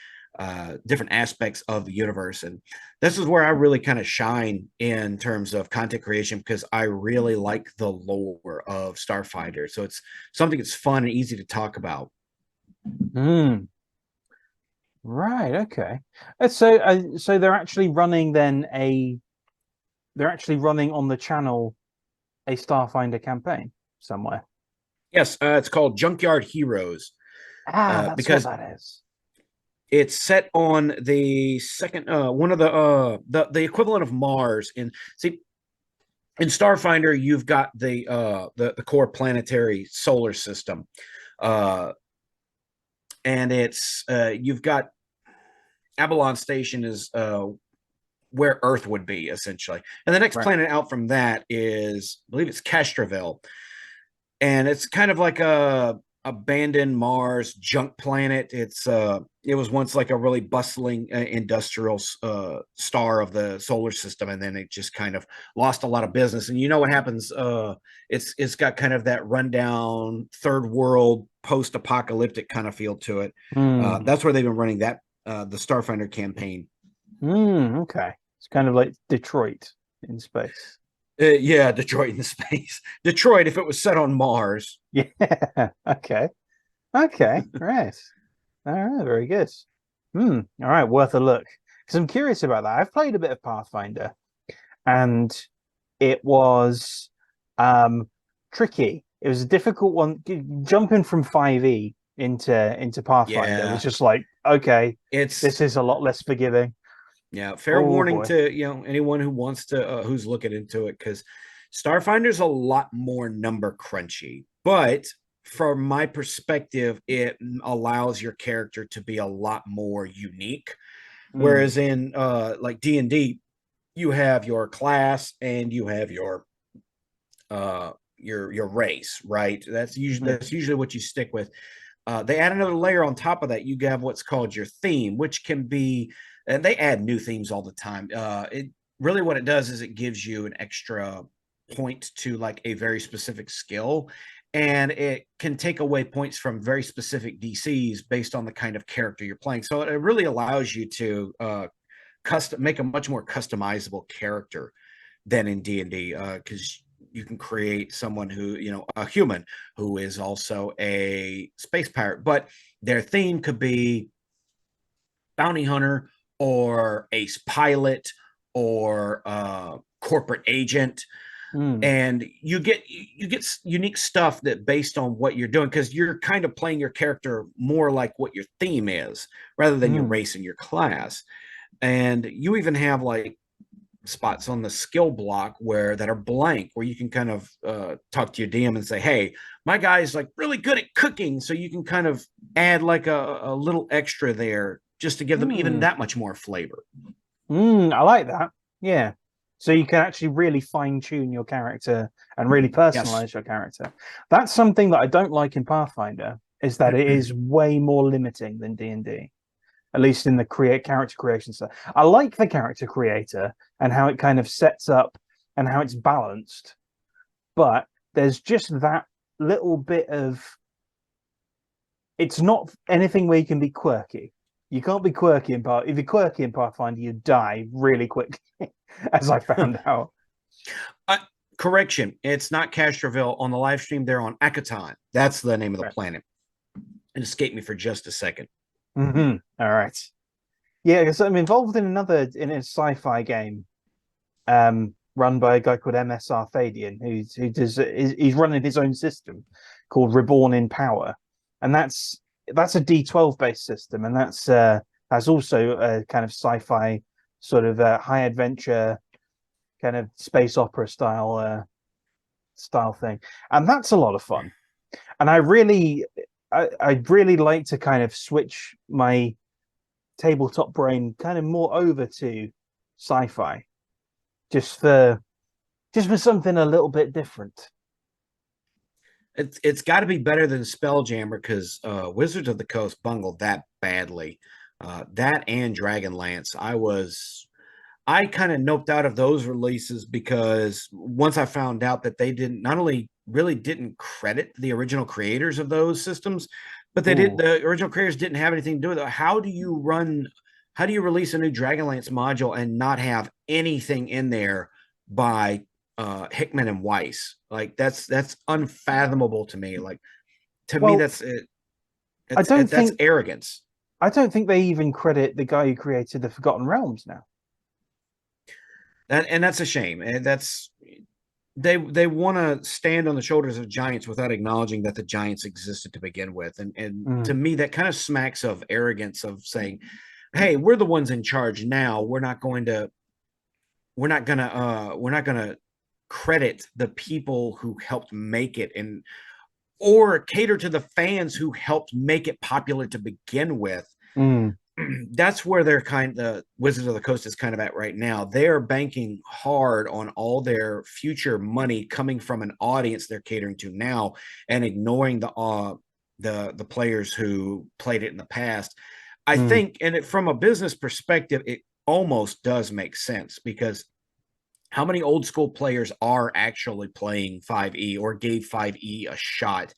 different aspects of the universe. And this is where I really kind of shine in terms of content creation, because I really like the lore of Starfinder. So it's something that's fun and easy to talk about. Hmm. Right. Okay. So they're actually running on the channel a Starfinder campaign somewhere. Yes, it's called Junkyard Heroes, Ah, that's what because that is. it's set on the second one of the equivalent of Mars. And see, in Starfinder, you've got the core planetary solar system, uh, and it's you've got Avalon Station is where Earth would be essentially, and the next Right. planet out from that is, I believe it's Castroville, and it's kind of like a abandoned Mars junk planet. It was once like a really bustling industrial star of the solar system, and then it just kind of lost a lot of business. And you know what happens? It's got kind of that rundown third world post apocalyptic kind of feel to it. Hmm. That's where they've been running that the Starfinder campaign. Hmm. Okay. It's kind of like Detroit in space. Yeah, Detroit in the space. Detroit, if it was set on Mars. Yeah. Okay. Okay. Right. All right. Very good. Hmm. All right. Worth a look. Because I'm curious about that. I've played a bit of Pathfinder, and it was tricky. It was a difficult one. Jumping from 5e into Pathfinder was Yeah, just like, okay, it's this is a lot less forgiving. yeah. Fair Oh warning boy. to anyone who wants to who's looking into it, because Starfinder's a lot more number crunchy, but from my perspective, it allows your character to be a lot more unique. Hmm. Whereas in like D&D, you have your class and you have your race, right? Hmm. That's usually what you stick with. They add another layer on top of that. You have what's called your theme, which can be, and they add new themes all the time. It really, what it does is it gives you an extra point to like a very specific skill, and it can take away points from very specific DCs based on the kind of character you're playing. So it really allows you to make a much more customizable character than in D&D, because you can create someone who, a human who is also a space pirate, but their theme could be bounty hunter or ace pilot or corporate agent. Mm, And you get unique stuff that based on what you're doing, because you're kind of playing your character more like what your theme is rather than your mm, race and your class. And you even have like spots on the skill block that are blank, where you can kind of talk to your DM and say, hey, my guy's like really good at cooking, so you can kind of add like a little extra there just to give them even mm, that much more flavor. I like that. Yeah. So you can actually really fine tune your character and really Yes. personalize your character. That's something that I don't like in Pathfinder, is that it is way more limiting than D&D, at least in the character creation stuff. I like the character creator and how it kind of sets up and how it's balanced, but there's just that little bit of, it's not anything where you can be quirky. You can't be quirky in Pathfinder. If you're quirky in Pathfinder, you die really quick, as I found out. Uh, Correction, it's not Castroville. On the live stream, they're on Akaton. That's the name of the Right. planet. It escaped me for just a second. Mm-hmm. All right. Yeah, because I'm involved in a sci-fi game, run by a guy called MSR Thadian, he's running his own system called Reborn in Power, and that's a D12 based system, and that's also a kind of sci-fi sort of high adventure kind of space opera style thing, and that's a lot of fun. And I'd really like to kind of switch my tabletop brain kind of more over to sci-fi, just for something a little bit different. It's got to be better than Spelljammer, because Wizards of the Coast bungled that badly. That and Dragonlance, I kind of noped out of those releases, because once I found out that they didn't not only really didn't credit the original creators of those systems, but Ooh. the original creators didn't have anything to do with it. How do you release a new Dragonlance module and not have anything in there by Hickman and Weiss? Like that's unfathomable to me. Like, to me, Well, that's it. I don't That's think arrogance. I don't think they even credit the guy who created the Forgotten Realms now. And that's a shame. And that's they want to stand on the shoulders of giants without acknowledging that the giants existed to begin with. And to Mm, me, that kind of smacks of arrogance, of saying, hey, we're the ones in charge now. We're not gonna credit the people who helped make it, and or cater to the fans who helped make it popular to begin with. mm, That's where the Wizards of the Coast is kind of at right now. They're banking hard on all their future money coming from an audience they're catering to now, and ignoring the players who played it in the past. I mm, think, and from a business perspective, it almost does make sense, because how many old school players are actually playing 5e or gave 5e a shot?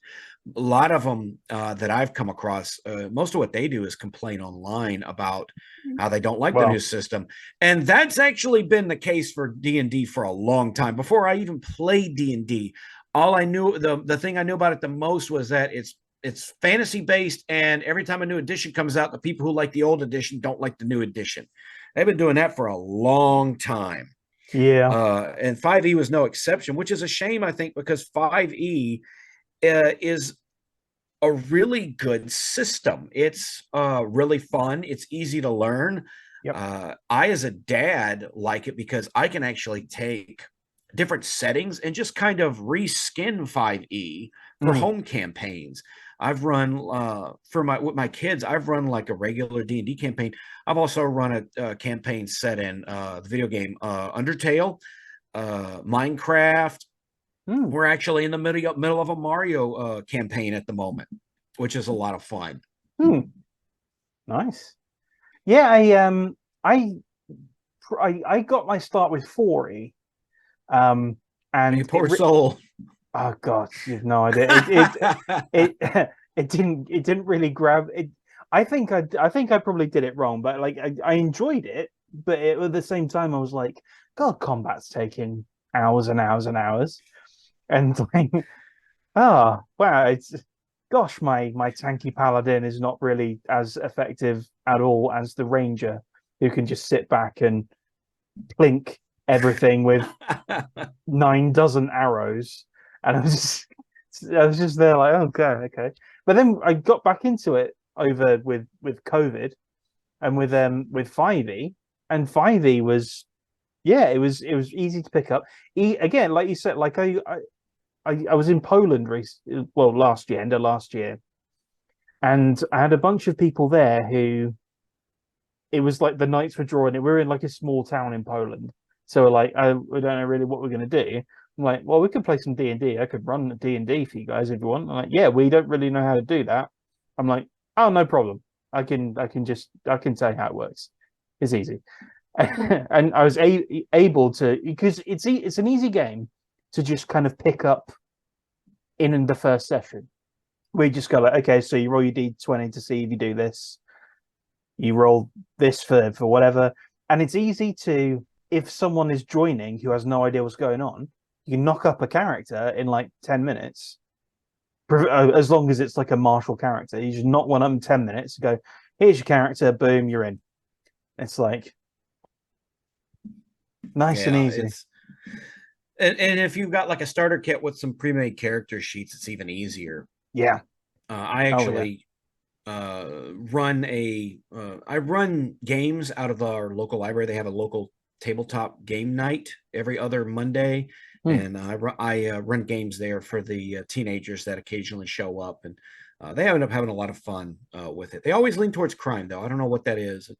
A lot of them that I've come across, most of what they do is complain online about how they don't like the new well, system. And that's actually been the case for D&D for a long time. Before I even played D&D, all I knew, the thing I knew about it the most was that it's fantasy based, and every time a new edition comes out, the people who like the old edition don't like the new edition. They've been doing that for a long time. yeah, And 5e was no exception, which is a shame, I think, because 5e is a really good system. It's really fun. It's easy to learn. yep, I, as a dad, like it because I can actually take different settings and just kind of reskin 5e for mm, home campaigns. I've run with my kids. I've run like a regular D&D campaign. I've also run a campaign set in the video game Undertale, Minecraft. mm, We're actually in the middle of a Mario campaign at the moment, which is a lot of fun. mm, nice. Yeah, I got my start with 4E, um, You and poor soul. oh god, you've no idea. It it didn't really grab it. I think I probably did it wrong, but like I enjoyed it, but at the same time I was like, God, combat's taking hours and hours and hours. And like, oh wow, it's gosh, my tanky paladin is not really as effective at all as the ranger, who can just sit back and plink everything with 9 dozen arrows. And I was just there like, oh god, okay. But then I got back into it over with COVID and with 5e, and 5e was yeah, it was easy to pick up. Again, like you said, like I was in Poland well last year, end of last year, and I had a bunch of people there who it was like the nights were drawing. We were in like a small town in Poland, so we're like, we don't know really what we're gonna do. I'm like, well, we could play some D&D. I could run D&D for you guys if you want. I'm like, yeah, we don't really know how to do that. I'm like, oh, no problem. I can tell you how it works. It's easy. And I was able to, because it's an easy game to just kind of pick up in the first session. We just go like, okay, so you roll your D20 to see if you do this. You roll this for whatever, and it's easy to, if someone is joining who has no idea what's going on, you can knock up a character in like 10 minutes, as long as it's like a martial character. You just knock one up in 10 minutes. Go, here's your character, boom, you're in. It's like nice and Yeah, easy. and if you've got like a starter kit with some pre-made character sheets, it's even easier. Yeah. I actually I run games out of our local library. They have a local tabletop game night every other Monday, and I run games there for the teenagers that occasionally show up, and they end up having a lot of fun with it. They always lean towards crime, though. I don't know what that is.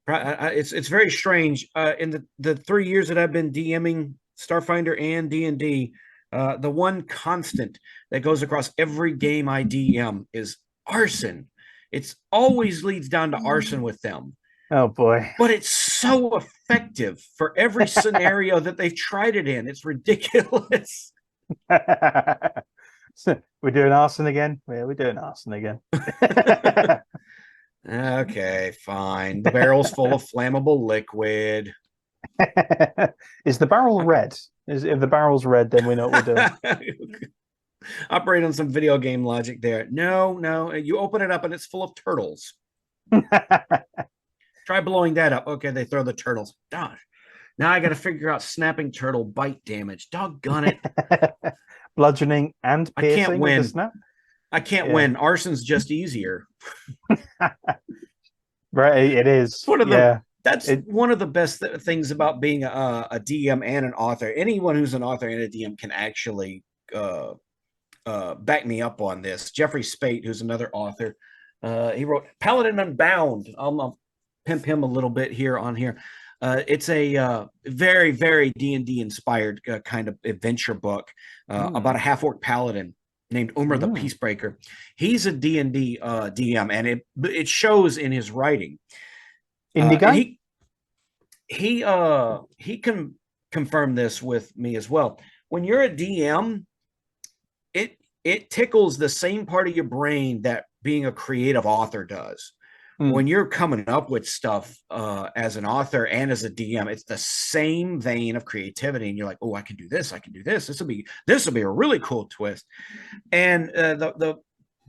It's very strange. In the 3 years that I've been DMing Starfinder and D&D, the one constant that goes across every game I DM is arson. It's always leads down to arson with them. Oh boy. But it's so effective for every scenario that they've tried it in. It's ridiculous. So we're doing arson again. Yeah, we're doing arson again. Okay, fine. The barrel's full of flammable liquid. Is the barrel red? If the barrel's red, then we know what we're doing. Operate on some video game logic there. No. You open it up and it's full of turtles. Try blowing that up. Okay, they throw the turtles. Gosh. Now I got to figure out snapping turtle bite damage. Doggone it. Bludgeoning and piercing. I can't win. With the snap? I can't win. Arson's just easier. Right, it is. That's one of the best things about being a DM and an author. Anyone who's an author and a DM can actually back me up on this. Jeffrey Spate, who's another author, he wrote Paladin Unbound. I'll pimp him a little bit here on here. It's a very, very D&D inspired kind of adventure book about a half-orc paladin named Umar the Peacebreaker. He's a D&D DM, and it shows in his writing. Indie guy? He can confirm this with me as well. When you're a DM, it tickles the same part of your brain that being a creative author does. When you're coming up with stuff as an author and as a DM, it's the same vein of creativity, and you're like, oh, I can do this, I can do this. This will be a really cool twist. And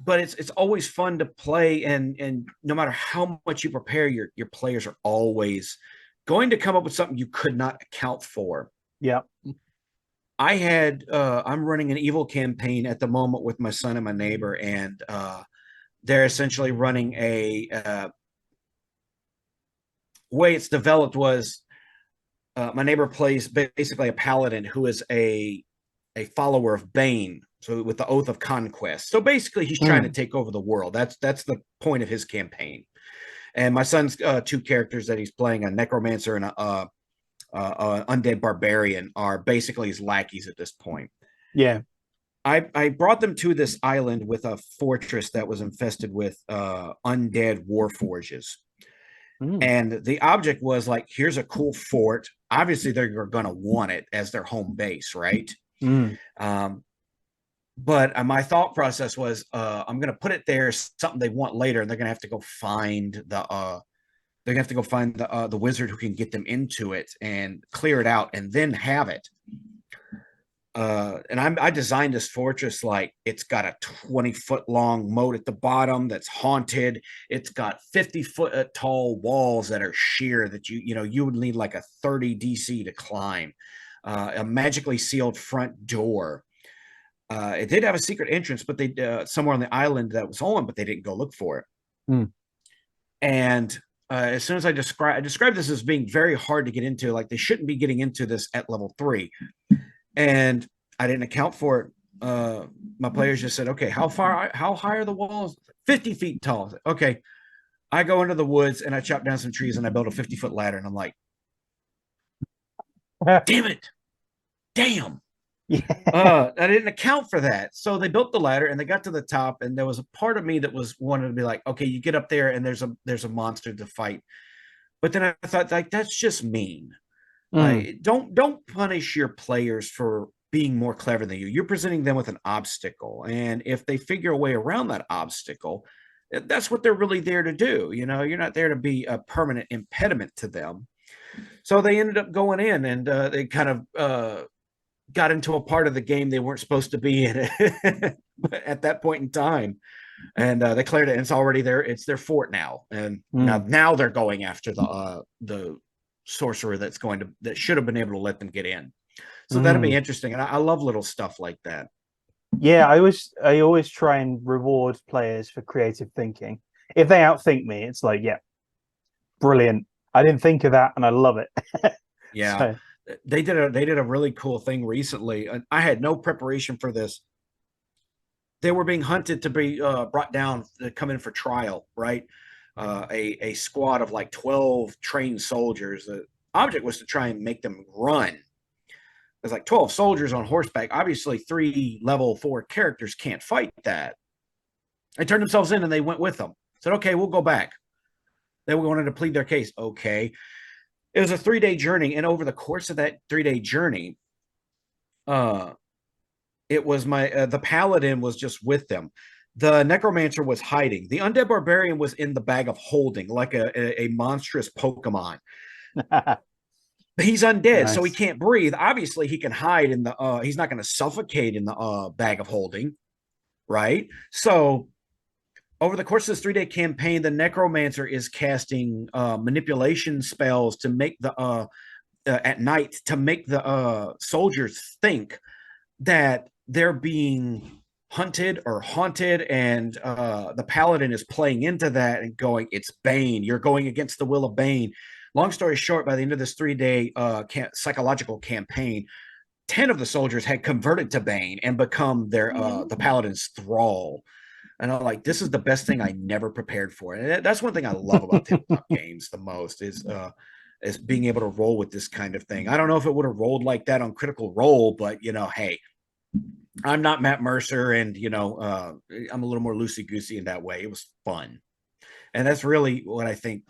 but it's always fun to play, and no matter how much you prepare, your players are always going to come up with something you could not account for. Yeah. I'm running an evil campaign at the moment with my son and my neighbor, and they're essentially running a way it's developed was my neighbor plays basically a paladin who is a follower of Bane, so with the Oath of Conquest. So basically he's trying to take over the world. That's the point of his campaign. And my son's two characters that he's playing, a necromancer and a undead barbarian, are basically his lackeys at this point. Yeah. I brought them to this island with a fortress that was infested with undead warforges. And the object was like, here's a cool fort. Obviously, they're going to want it as their home base, right? But my thought process was, I'm going to put it there, something they want later, and they're going to have to go find the wizard who can get them into it and clear it out and then have it. and I designed this fortress like it's got a 20-foot long moat at the bottom that's haunted. It's got 50-foot tall walls that are sheer that you would need like a 30 DC to climb. A magically sealed front door. It did have a secret entrance, but they somewhere on the island that was on, but they didn't go look for it. Hmm. And as soon as I described this as being very hard to get into, like they shouldn't be getting into this at level 3. And I didn't account for it. My players just said, okay, how high are the walls? 50 feet tall. Okay. I go into the woods and I chop down some trees and I build a 50-foot ladder. And I'm like, damn it. Damn. Yeah. I didn't account for that. So they built the ladder and they got to the top. And there was a part of me that was wanted to be like, okay, you get up there and there's a monster to fight. But then I thought, like, that's just mean. Mm. Don't punish your players for being more clever than you. You're presenting them with an obstacle, and if they figure a way around that obstacle, that's what they're really there to do. You're not there to be a permanent impediment to them. So they ended up going in, and they kind of got into a part of the game they weren't supposed to be in at that point in time, and they cleared it. And it's already there. It's their fort now, and now they're going after the sorcerer that should have been able to let them get in. So that'll be interesting, and I love little stuff like that. Yeah, I always try and reward players for creative thinking. If they outthink me, it's like, yeah, brilliant. I didn't think of that, and I love it. Yeah, So, they did a really cool thing recently, and I had no preparation for this. They were being hunted to be brought down to come in for trial, right? A squad of like 12 trained soldiers. The object was to try and make them run. There's like 12 soldiers on horseback. Obviously, 3 level 4 characters can't fight that. They turned themselves in and they went with them. Said, okay, we'll go back. They wanted to plead their case. Okay. It was a 3-day journey. And over the course of that 3-day journey, it was the paladin was just with them. The necromancer was hiding. The undead barbarian was in the bag of holding, like a monstrous Pokemon. He's undead, nice. so he can't breathe. Obviously, he can hide in the. He's not going to suffocate in the bag of holding, right? So, over the course of this 3-day campaign, the necromancer is casting manipulation spells to make at night to make the soldiers think that they're being hunted or haunted, and the paladin is playing into that and going, "It's Bane. You're going against the will of Bane." Long story short, by the end of this 3-day psychological campaign, 10 of the soldiers had converted to Bane and become the paladin's thrall. And I'm like, this is the best thing I never prepared for. And that's one thing I love about tabletop games the most is being able to roll with this kind of thing. I don't know if it would have rolled like that on Critical Role, but hey, I'm not Matt Mercer, and I'm a little more loosey goosey in that way. It was fun, and that's really what I think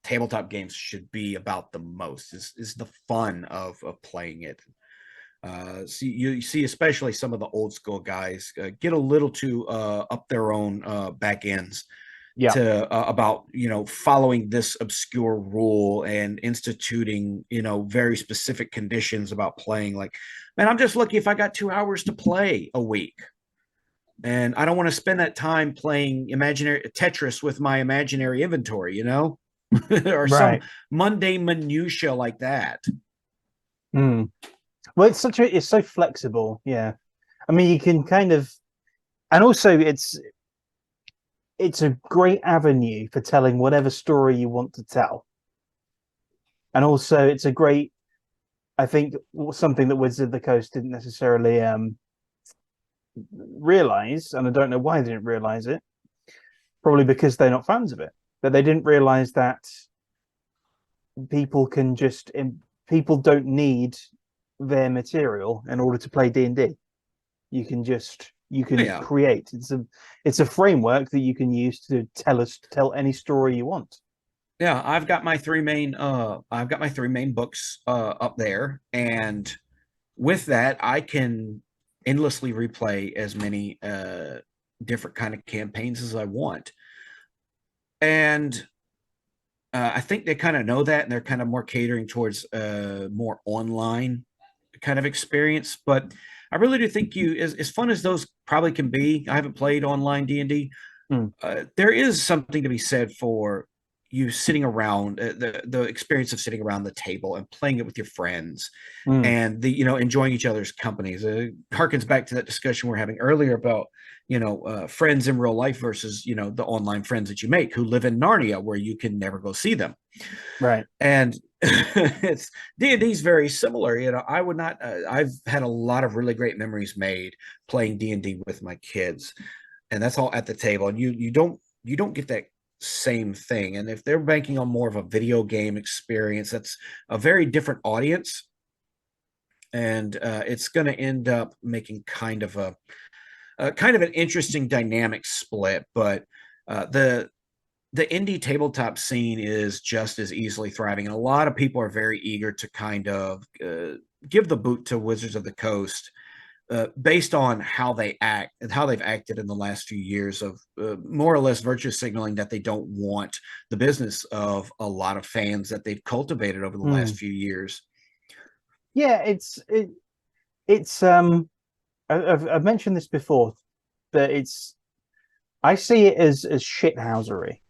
tabletop games should be about the most is the fun of playing it. See, you see, especially some of the old school guys get a little too up their own back ends to about following this obscure rule and instituting very specific conditions about playing. Like, man, I'm just lucky if I got 2 hours to play a week, and I don't want to spend that time playing imaginary Tetris with my imaginary inventory, or some mundane minutia like that. Well, it's so flexible. Yeah, I mean, you can kind of, and also it's a great avenue for telling whatever story you want to tell, and also it's a great, I think, something that Wizards of the Coast didn't necessarily realize, and I don't know why they didn't realize it. Probably because they're not fans of it. But they didn't realize that people don't need their material in order to play D&D. You can create. It's a framework that you can use to tell any story you want. Yeah, I've got my 3 main books up there, and with that I can endlessly replay as many different kind of campaigns as I want. And I think they kind of know that, and they're kind of more catering towards more online kind of experience. But I really do think you, as fun as those probably can be. I haven't played online D&D. Mm, There is something to be said for you sitting around the experience of sitting around the table and playing it with your friends mm, and the enjoying each other's companies. Harkens back to that discussion we're having earlier about friends in real life versus the online friends that you make who live in Narnia where you can never go see them. right. And it's D&D is very similar. I would not. I've had a lot of really great memories made playing D&D with my kids, and that's all at the table. And you don't get that same thing. And if they're banking on more of a video game experience, that's a very different audience, and it's going to end up making kind of an interesting dynamic split. But the indie tabletop scene is just as easily thriving, and a lot of people are very eager to kind of give the boot to Wizards of the Coast based on how they act and how they've acted in the last few years of more or less virtue signaling that they don't want the business of a lot of fans that they've cultivated over the last Mm. few years. Yeah, it's I've mentioned this before, but I see it as shithousery.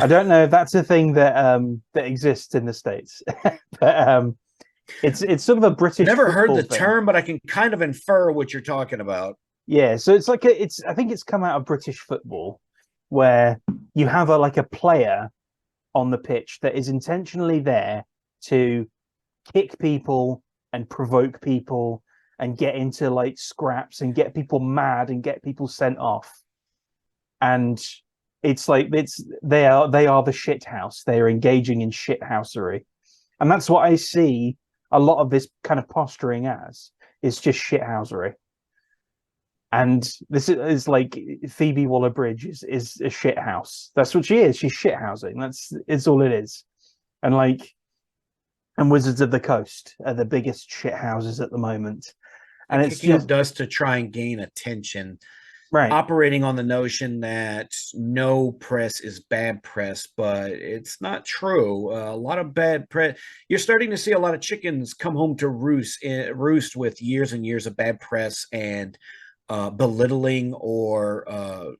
I don't know if that's a thing that exists in the States, but it's sort of a British Never heard football the thing. term, but I can kind of infer what you're talking about. Yeah, so it's like it's I think it's come out of British football where you have a player on the pitch that is intentionally there to kick people and provoke people and get into like scraps and get people mad and get people sent off. And it's like they are the shit house. They are engaging in shit housery. And that's what I see a lot of this kind of posturing as. It's just shit housery. And this is like Phoebe Waller-Bridge is a shit house. That's what she is. She's shit housing. It's all it is. And and Wizards of the Coast are the biggest shit houses at the moment. And it's Kicking up just dust to try and gain attention, right. operating on the notion that no press is bad press, but it's not true. A lot of bad press. You're starting to see a lot of chickens come home to roost with years and years of bad press and belittling or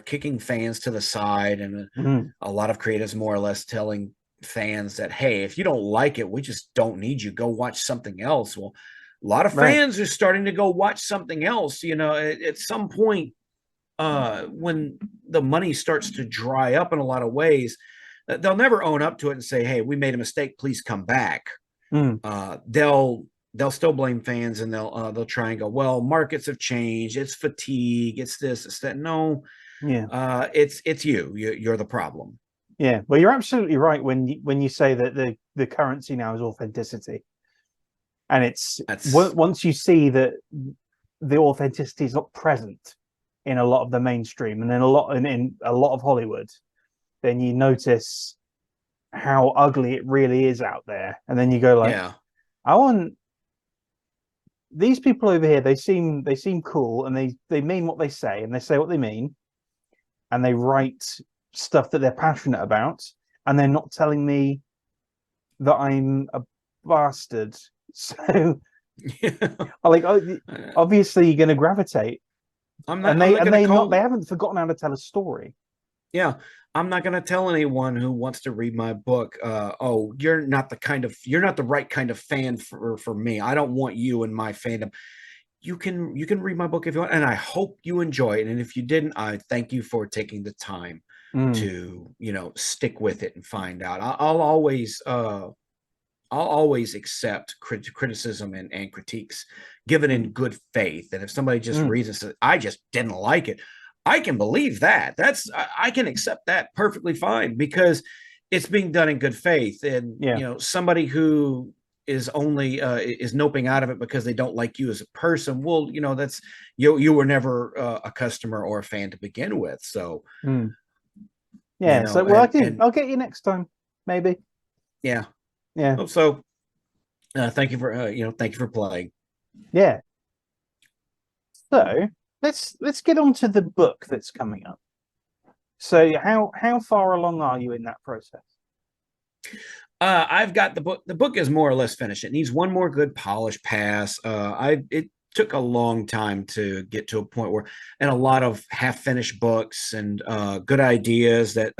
kicking fans to the side, and Mm, a lot of creators more or less telling fans that, hey, if you don't like it, we just don't need you. Go watch something else. Well, a lot of right. fans are starting to go watch something else. At some point, when the money starts to dry up in a lot of ways, they'll never own up to it and say, "Hey, we made a mistake. Please come back." Mm, They'll still blame fans, and they'll try and go, "Well, markets have changed. It's fatigue. It's this. It's that." No, yeah. it's you. You're the problem. Yeah. Well, you're absolutely right when you say that the currency now is authenticity. And it's That's once you see that the authenticity is not present in a lot of the mainstream and in a lot of Hollywood, then you notice how ugly it really is out there. And then you go like, yeah. I want these people over here, they seem cool and they mean what they say and they say what they mean and they write stuff that they're passionate about and they're not telling me that I'm a bastard. So like obviously you're going to gravitate and I'm they not and going to they not call. they haven't forgotten how to tell a story. Yeah, I'm not going to tell anyone who wants to read my book, oh, you're not the right kind of fan for me. I don't want you in my fandom. You can read my book if you want, and I hope you enjoy it. And if you didn't, I thank you for taking the time Mm, to stick with it and find out. I'll always accept criticism and critiques given in mm, good faith. And if somebody just mm. reads and says, I just didn't like it, I can believe that. I can accept that perfectly fine because it's being done in good faith. And, Yeah. somebody who is only is noping out of it because they don't like you as a person. Well, that's you were never a customer or a fan to begin with. So, Mm. Yeah. So well, and I'll get you next time, maybe. yeah. Yeah. So, thank you for playing. Yeah. So let's get on to the book that's coming up. So how far along are you in that process? I've got the book. The book is more or less finished. It needs one more good polish pass. took a long time to get to a point where, and a lot of half-finished books and good ideas that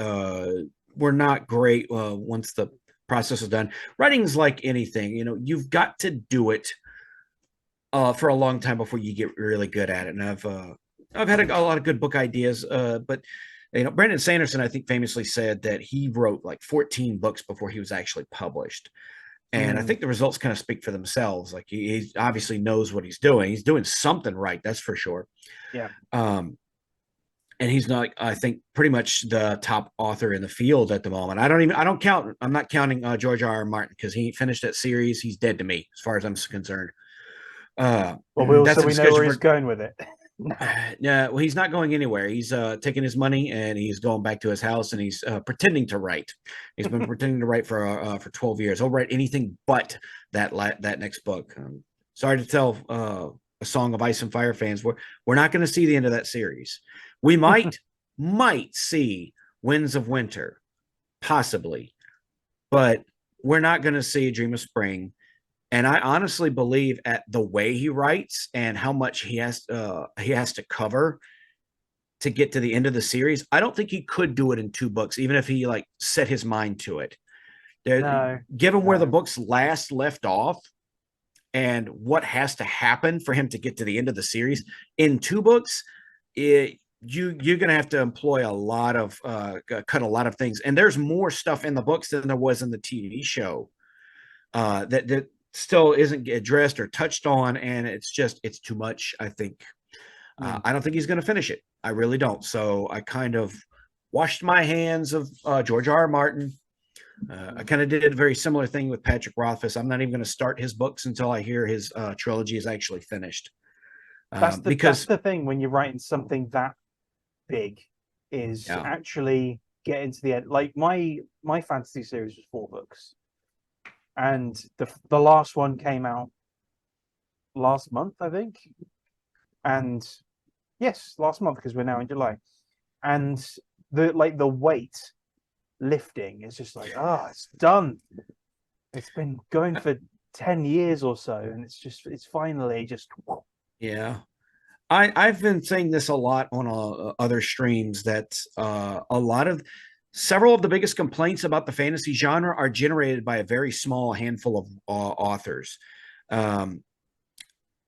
were not great once the process is done. Writing is like anything, you've got to do it for a long time before you get really good at it. And I've had a lot of good book ideas, but Brandon Sanderson, I think, famously said that he wrote like 14 books before he was actually published. And I think the results kind of speak for themselves. Like he obviously knows what he's doing. He's doing something right, that's for sure. Yeah. And he's not, I think, pretty much the top author in the field at the moment. I'm not counting George R. R. Martin, because he finished that series. He's dead to me, as far as I'm concerned. Well, That's a we know where discussion he's for. going with it. Yeah, well, he's not going anywhere. He's taking his money and he's going back to his house, and he's pretending to write. He's been pretending to write for 12 years. He'll write anything but that next book. Sorry to tell a Song of Ice and Fire fans, we're not going to see the end of that series. We might see Winds of Winter, possibly, but we're not going to see Dream of Spring. And I honestly believe, at the way he writes and how much he has to cover to get to the end of the series, I don't think he could do it in 2 books, even if he like set his mind to it. Given where the books last left off and what has to happen for him to get to the end of the series in 2 books, you're going to have to employ a lot of cut a lot of things. And there's more stuff in the books than there was in the TV show that still isn't addressed or touched on, and it's too much, I think. I don't think he's going to finish it. I really don't. So I kind of washed my hands of George R. R. Martin. I kind of did a very similar thing with Patrick Rothfuss. I'm not even going to start his books until I hear his trilogy is actually finished. That's the thing when you're writing something that big, is actually getting to the end. Like my fantasy series was 4 books. And the last one came out last month, I think. And yes, last month, because we're now in July. And the weight lifting is just like, it's done. It's been going for 10 years or so, and it's finally just. Yeah. I've been saying this a lot on other streams, that several of the biggest complaints about the fantasy genre are generated by a very small handful of authors.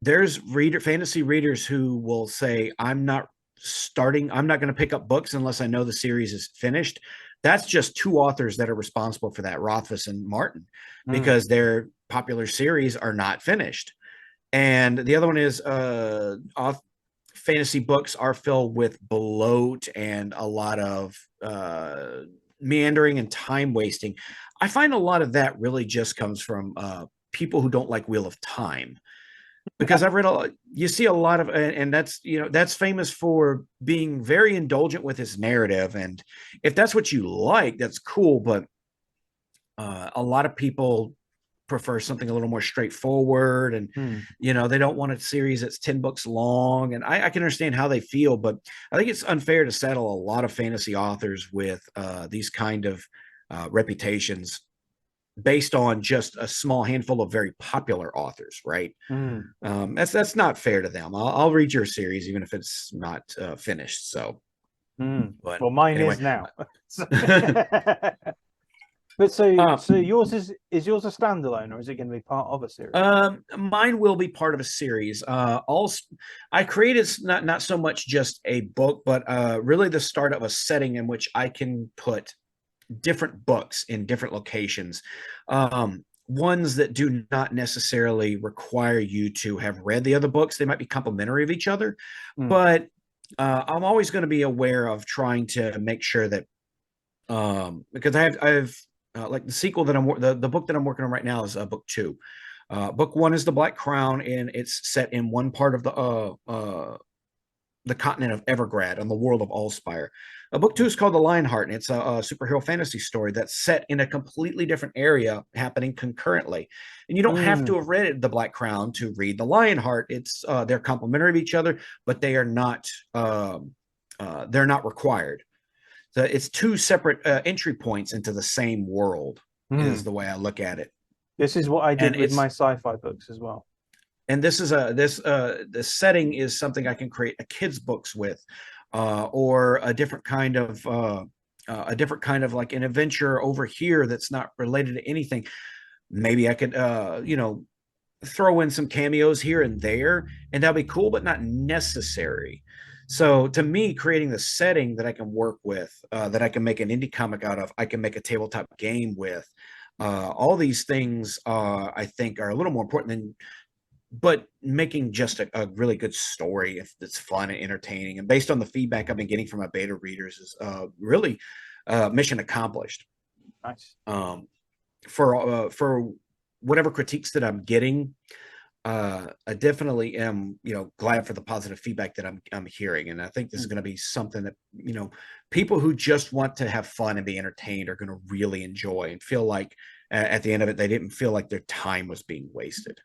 There's fantasy readers who will say, I'm not going to pick up books unless I know the series is finished. That's just 2 authors that are responsible for that, Rothfuss and Martin, because their popular series are not finished. And the other one is fantasy books are filled with bloat and a lot of meandering and time wasting. I find a lot of that really just comes from people who don't like Wheel of Time, because I've read you see a lot of, and that's famous for being very indulgent with his narrative. And if that's what you like, that's cool. But a lot of people prefer something a little more straightforward, and they don't want a series that's 10 books long. And I can understand how they feel, but I think it's unfair to saddle a lot of fantasy authors with these kind of reputations based on just a small handful of very popular authors, right? That's not fair to them. I'll read your series even if it's not finished. So but well, mine anyway. Is now. But so yours is yours a standalone, or is it going to be part of a series? Mine will be part of a series. I created not so much just a book, but really the start of a setting in which I can put different books in different locations. Ones that do not necessarily require you to have read the other books. They might be complementary of each other, but I'm always going to be aware of trying to make sure that because I've like the sequel that the book that I'm working on right now is book 2. Book 1 is The Black Crown, and it's set in one part of the continent of Evergrad on the world of Allspire. Book 2 is called The Lionheart, and it's a superhero fantasy story that's set in a completely different area, happening concurrently. And you don't have to have read The Black Crown to read The Lionheart. It's they're complementary of each other, but they are not required. So it's 2 separate entry points into the same world is the way I look at it. This is what I did with my sci-fi books as well. and this is a this the setting is something I can create a kids books with, or a different kind of like an adventure over here that's not related to anything. Maybe I could throw in some cameos here and there, and that'll be cool, but not necessary. So to me, creating the setting that I can work with, that I can make an indie comic out of, I can make a tabletop game with. All these things, I think, are a little more important than, but making just a really good story if it's fun and entertaining. And based on the feedback I've been getting from my beta readers, is really mission accomplished. Nice. For whatever critiques that I'm getting, I definitely am, glad for the positive feedback that I'm hearing, and I think this is going to be something that people who just want to have fun and be entertained are going to really enjoy and feel like at the end of it they didn't feel like their time was being wasted.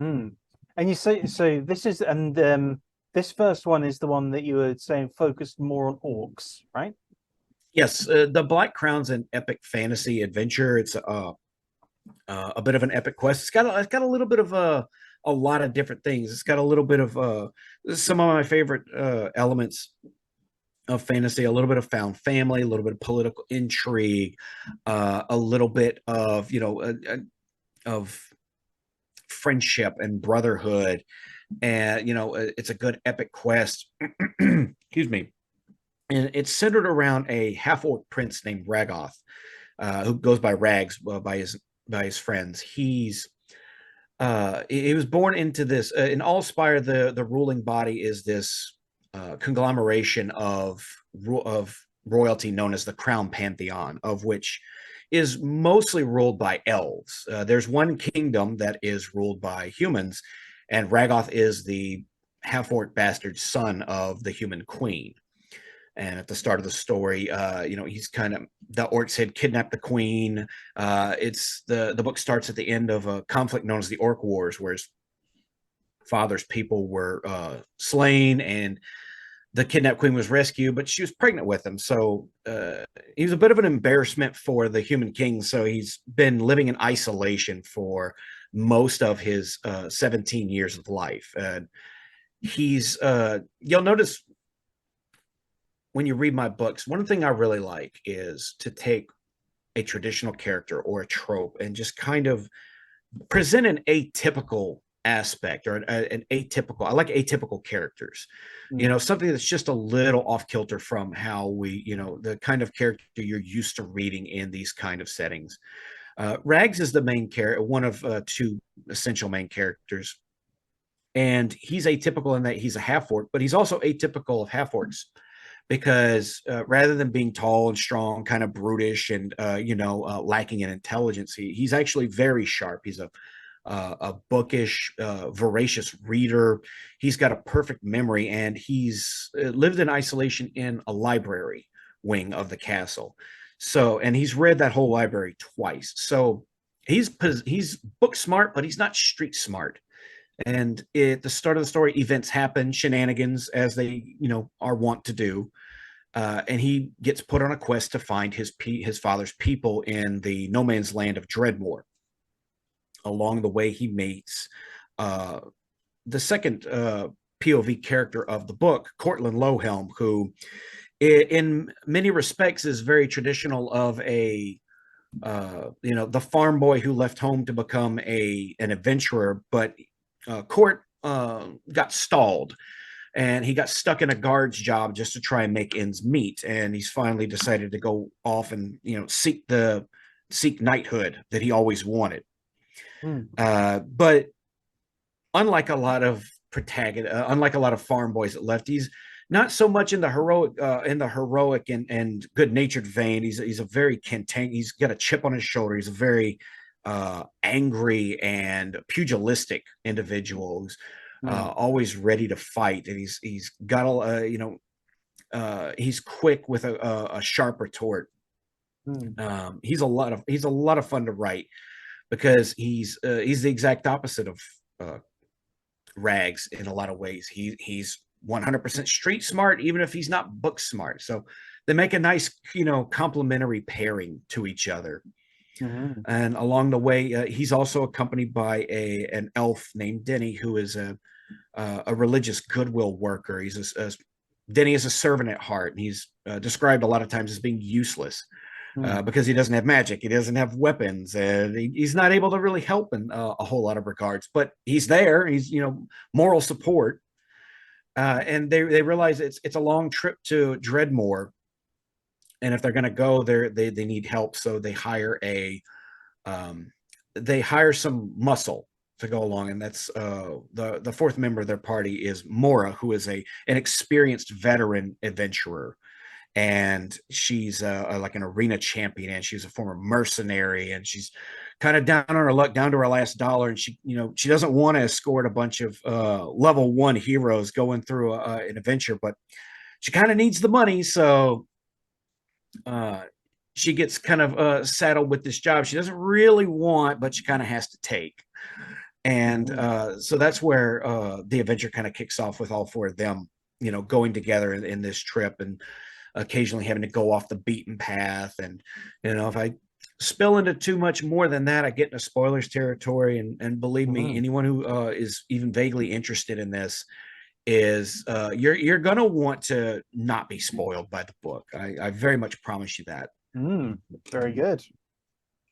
Hmm. And you say so. This is and this first one is the one that you were saying focused more on orcs, right? Yes, the Black Crown's an epic fantasy adventure. It's a bit of an epic quest. It's got a little bit of a lot of different things. It's got a little bit of some of my favorite elements of fantasy, a little bit of found family, a little bit of political intrigue, a little bit of of friendship and brotherhood, and it's a good epic quest. Excuse me. And it's centered around a half orc prince named Ragoth, who goes by Rags, by his friends. He was born into this in Allspire. The ruling body is this conglomeration of royalty known as the Crown Pantheon, of which is mostly ruled by elves. There's one kingdom that is ruled by humans, and Ragoth is the half orc bastard son of the human queen. And at the start of the story, he's kind of, the orcs had kidnapped the queen. It's the book starts at the end of a conflict known as the Orc Wars, where his father's people were slain, and the kidnapped queen was rescued, but she was pregnant with him. So he was a bit of an embarrassment for the human king. So he's been living in isolation for most of his 17 years of life. You'll notice when you read my books, one thing I really like is to take a traditional character or a trope and just kind of present an atypical aspect, or an atypical. I like atypical characters. Something that's just a little off kilter from how the kind of character you're used to reading in these kind of settings. Rags is the main character, one of two essential main characters, and he's atypical in that he's a half orc, but he's also atypical of half orcs, because rather than being tall and strong, kind of brutish and lacking in intelligence, he's actually very sharp. He's a bookish, voracious reader. He's got a perfect memory, and he's lived in isolation in a library wing of the castle. So, and he's read that whole library twice. So he's book smart, but he's not street smart. And at the start of the story, events happen, shenanigans, as they are wont to do. And he gets put on a quest to find his father's people in the no man's land of Dreadmore. Along the way, he meets the second POV character of the book, Cortland Lowhelm, who, in many respects, is very traditional of a the farm boy who left home to become an adventurer, but Court got stalled, and he got stuck in a guard's job just to try and make ends meet. And he's finally decided to go off and seek knighthood that he always wanted. But unlike a lot of unlike a lot of farm boys that left, he's not so much in the heroic and good-natured vein. He's a very cantankerous. He's got a chip on his shoulder. He's a very angry and pugilistic individual who's always ready to fight, and he's got he's quick with a sharp retort. He's a lot of fun to write, because he's the exact opposite of Rags in a lot of ways. He's 100% street smart, even if he's not book smart. So they make a nice complementary pairing to each other. Mhm. And along the way, he's also accompanied by an elf named Denny, who is a religious goodwill worker. Denny is a servant at heart, and he's described a lot of times as being useless Mm. because he doesn't have magic, he doesn't have weapons, and he's not able to really help in a whole lot of regards. But he's there. He's moral support, and they realize it's a long trip to Dreadmore, and if they're going to go there, they need help. So um, they hire some muscle to go along, and that's the fourth member of their party is Mora, who is an experienced veteran adventurer, and she's like an arena champion, and she's a former mercenary, and she's kind of down on her luck, down to her last dollar, and she doesn't want to escort a bunch of level 1 heroes going through an adventure, but she kind of needs the money, so uh, she gets kind of saddled with this job she doesn't really want, but she kind of has to take. And so that's where the adventure kind of kicks off, with all four of them, going together in this trip, and occasionally having to go off the beaten path. And if I spill into too much more than that, I get into spoilers territory. And believe me, Mhm. anyone who is even vaguely interested in this is you're gonna want to not be spoiled by the book. I very much promise you that. Mm. Very good.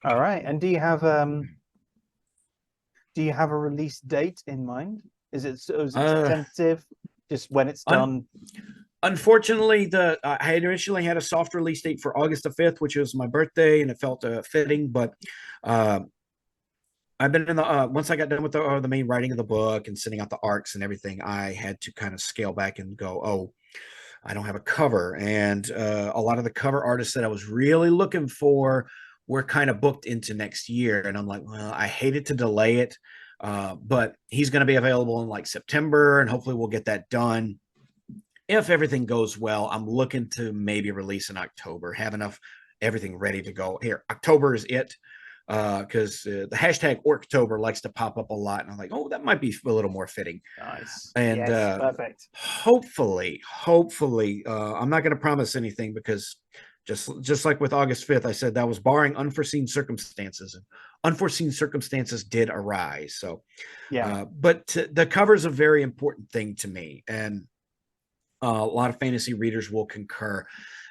All right. And do you have a release date in mind? Is it Uh, tentative? Just when it's un- done? Unfortunately, I had initially had a soft release date for August the 5th, which was my birthday, and it felt fitting. But uh, I've been in the once I got done with the main writing of the book and sending out the arcs and everything, I had to kind of scale back and go, oh, I don't have a cover, and a lot of the cover artists that I was really looking for were kind of booked into next year, and I'm like, well, I hated to delay it, but he's going to be available in like September, and hopefully we'll get that done. If everything goes well, I'm looking to maybe release in October, have enough everything ready to go. Here, October is it, because the hashtag Orktober likes to pop up a lot, and I'm like, oh, that might be a little more fitting. Nice. And Yes. Perfect. hopefully, I'm not going to promise anything, because just like with August 5th, I said that was barring unforeseen circumstances, and unforeseen circumstances did arise. So, Yeah. but the cover is a very important thing to me, and a lot of fantasy readers will concur.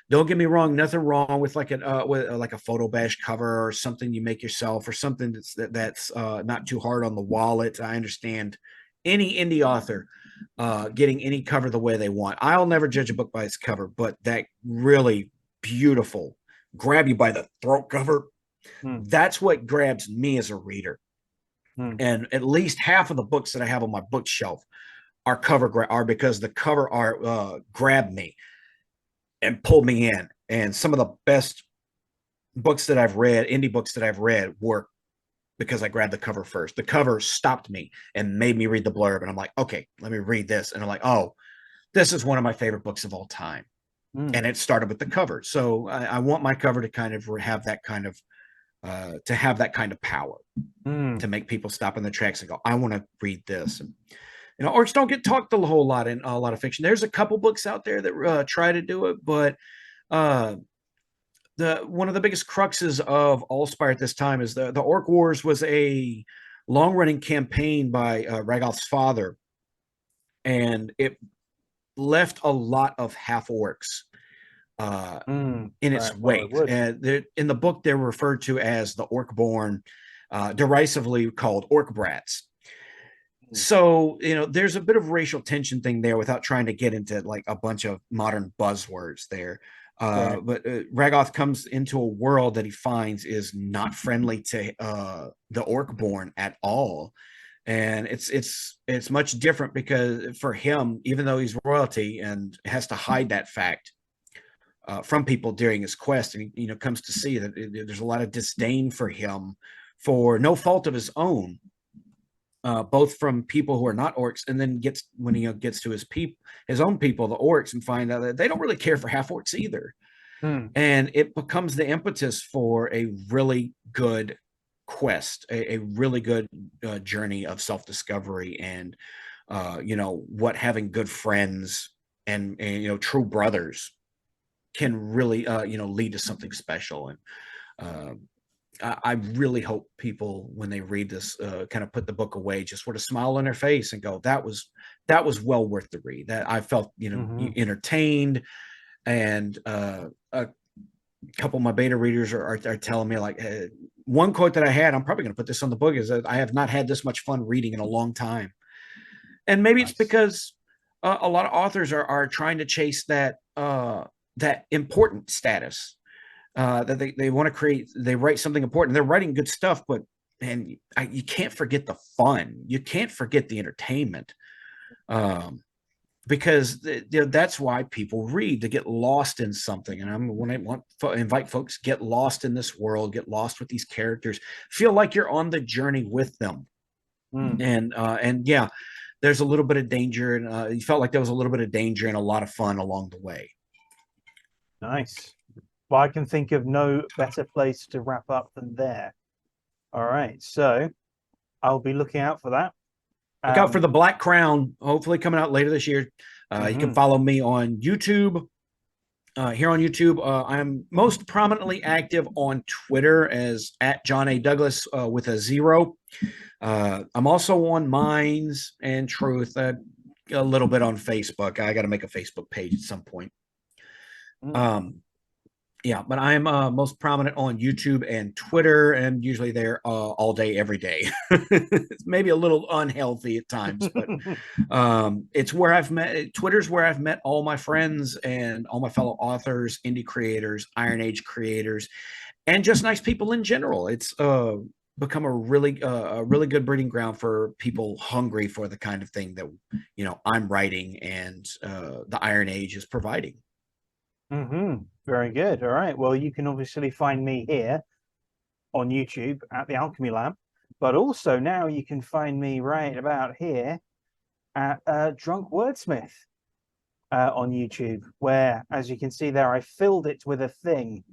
Don't get me wrong, nothing wrong with like a photo bash cover or something you make yourself, or something that's not too hard on the wallet. I understand any indie author getting any cover the way they want. I'll never judge a book by its cover, but that really beautiful, grab you by the throat cover, Mm. that's what grabs me as a reader. Mm. And at least half of the books that I have on my bookshelf are because the cover art grabbed me and pulled me in. And some of the best books that I've read, indie books that I've read, were because I grabbed the cover first. The cover stopped me and made me read the blurb. And I'm like, okay, let me read this. And I'm like, oh, this is one of my favorite books of all time. Mm. And it started with the cover. So I want my cover to kind of have that kind of power Mm. to make people stop in their tracks and go, I want to read this. And orcs don't get talked a whole lot in a lot of fiction. There's a couple books out there that try to do it, but uh, the one of the biggest cruxes of Allspire at this time is the Orc Wars was a long running campaign by Ragoth's father, and it left a lot of half orcs Mm. in its Right. Well, it wake. would. In the book, they're referred to as the Orc-born, derisively called Orc brats. Mm. So there's a bit of racial tension thing there, without trying to get into like a bunch of modern buzzwords there. Right. But Ragoth comes into a world that he finds is not friendly to the Orc-born at all, and it's much different, because for him, even though he's royalty and has to hide that fact from people during his quest, and he comes to see that there's a lot of disdain for him for no fault of his own, both from people who are not orcs, and then when he gets to his own people, the orcs, and find out that they don't really care for half orcs either. Mm. And it becomes the impetus for a really good quest, a really good journey of self-discovery, and what having good friends and true brothers can really lead to something special. And I really hope people, when they read this, kind of put the book away, just with a smile on their face and go, that was well worth the read. That I felt, Hmm. entertained, and a couple of my beta readers are telling me, like, one quote that I had, I'm probably going to put this on the book, is that I have not had this much fun reading in a long time. And maybe it's Nice. because a lot of authors are trying to chase that important status, that they want to create. They write something important. They're writing good stuff, but you can't forget the fun. You can't forget the entertainment, um, because that's why people read, to get lost in something. And when I invite folks, get lost in this world, get lost with these characters, feel like you're on the journey with them. Mm, And yeah, there's a little bit of danger, and you felt like there was a little bit of danger and a lot of fun along the way. nice. Well, I can think of no better place to wrap up than there. All right, so I'll be looking out for that. Look out for Um, the Black Crown, hopefully coming out later this year. You can mhm. follow me on YouTube. Here on YouTube, I'm most prominently active on Twitter as at John A. Douglas, with a 0. I'm also on Minds and Truth, a little bit on Facebook. I got to make a Facebook page at some point. Mm. Um, yeah, but I'm most prominent on YouTube and Twitter, and usually there all day, every day. It's maybe a little unhealthy at times, but it's where I've met. Twitter's where I've met all my friends and all my fellow authors, indie creators, Iron Age creators, and just nice people in general. It's become a really good breeding ground for people hungry for the kind of thing that I'm writing, and the Iron Age is providing. Hmm. Very good. All right. Well, you can obviously find me here on YouTube at the Alchemy Lab, but also now you can find me right about here at Drunk Wordsmith on YouTube, where, as you can see there, I filled it with a thing.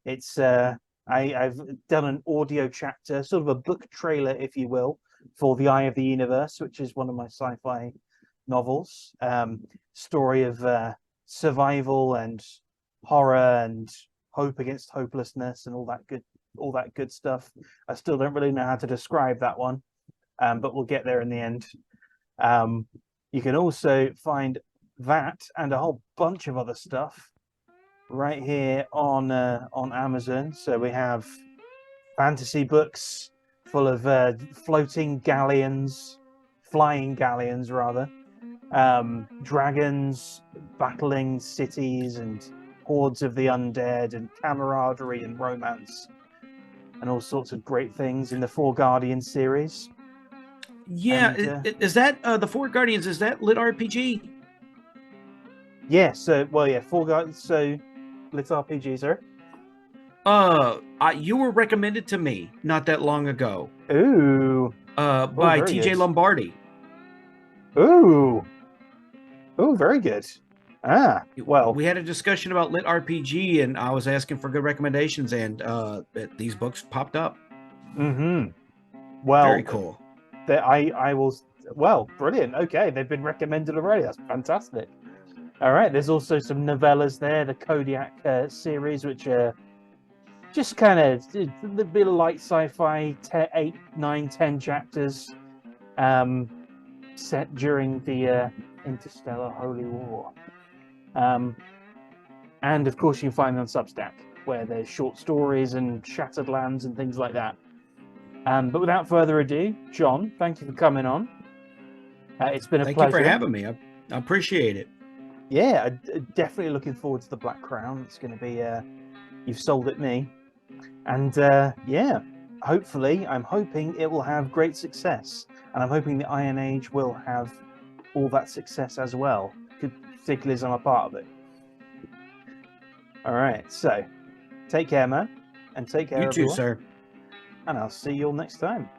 It's I've done an audio chapter, sort of a book trailer, if you will, for The Eye of the Universe, which is one of my sci-fi novels. Story of survival and horror and hope against hopelessness and all that good stuff. I still don't really know how to describe that one, but we'll get there in the end. Um, you can also find that and a whole bunch of other stuff right here on Amazon. So we have fantasy books full of floating galleons, flying galleons rather, dragons battling cities and hordes of the undead, and camaraderie and romance, and all sorts of great things in the Four Guardians series. Yeah, And is that the Four Guardians? Is that lit RPG? yeah, so well, yeah, Four Guardians. So let's RPG, sir. You were recommended to me not that long ago, Ooh, oh, by very TJ good. Lombardi. Ooh, oh, very good. Ah, well, We had a discussion about lit RPG, and I was asking for good recommendations, and these books popped up. mm-hmm. Very Well, cool. I will. Well, brilliant. Okay, they've been recommended already. That's fantastic. All right, there's also some novellas there, the Kodiak series, which are just kind of a bit of light sci-fi, 8, 9, 10 chapters, um, set during the Interstellar Holy War. And of course, you can find them on Substack, where there's short stories and Shattered Lands and things like that. But without further ado, John, thank you for coming on. It's been a Thank you for pleasure. having me. I appreciate it. Yeah, definitely looking forward to the Black Crown. It's going to be, you've sold it me. And yeah, hopefully, I'm hoping it will have great success. And I'm hoping the Iron Age will have all that success as well, particularly as I'm a part of it. All right, so take care, man, and take care, You too, everyone. sir. And I'll see you all next time.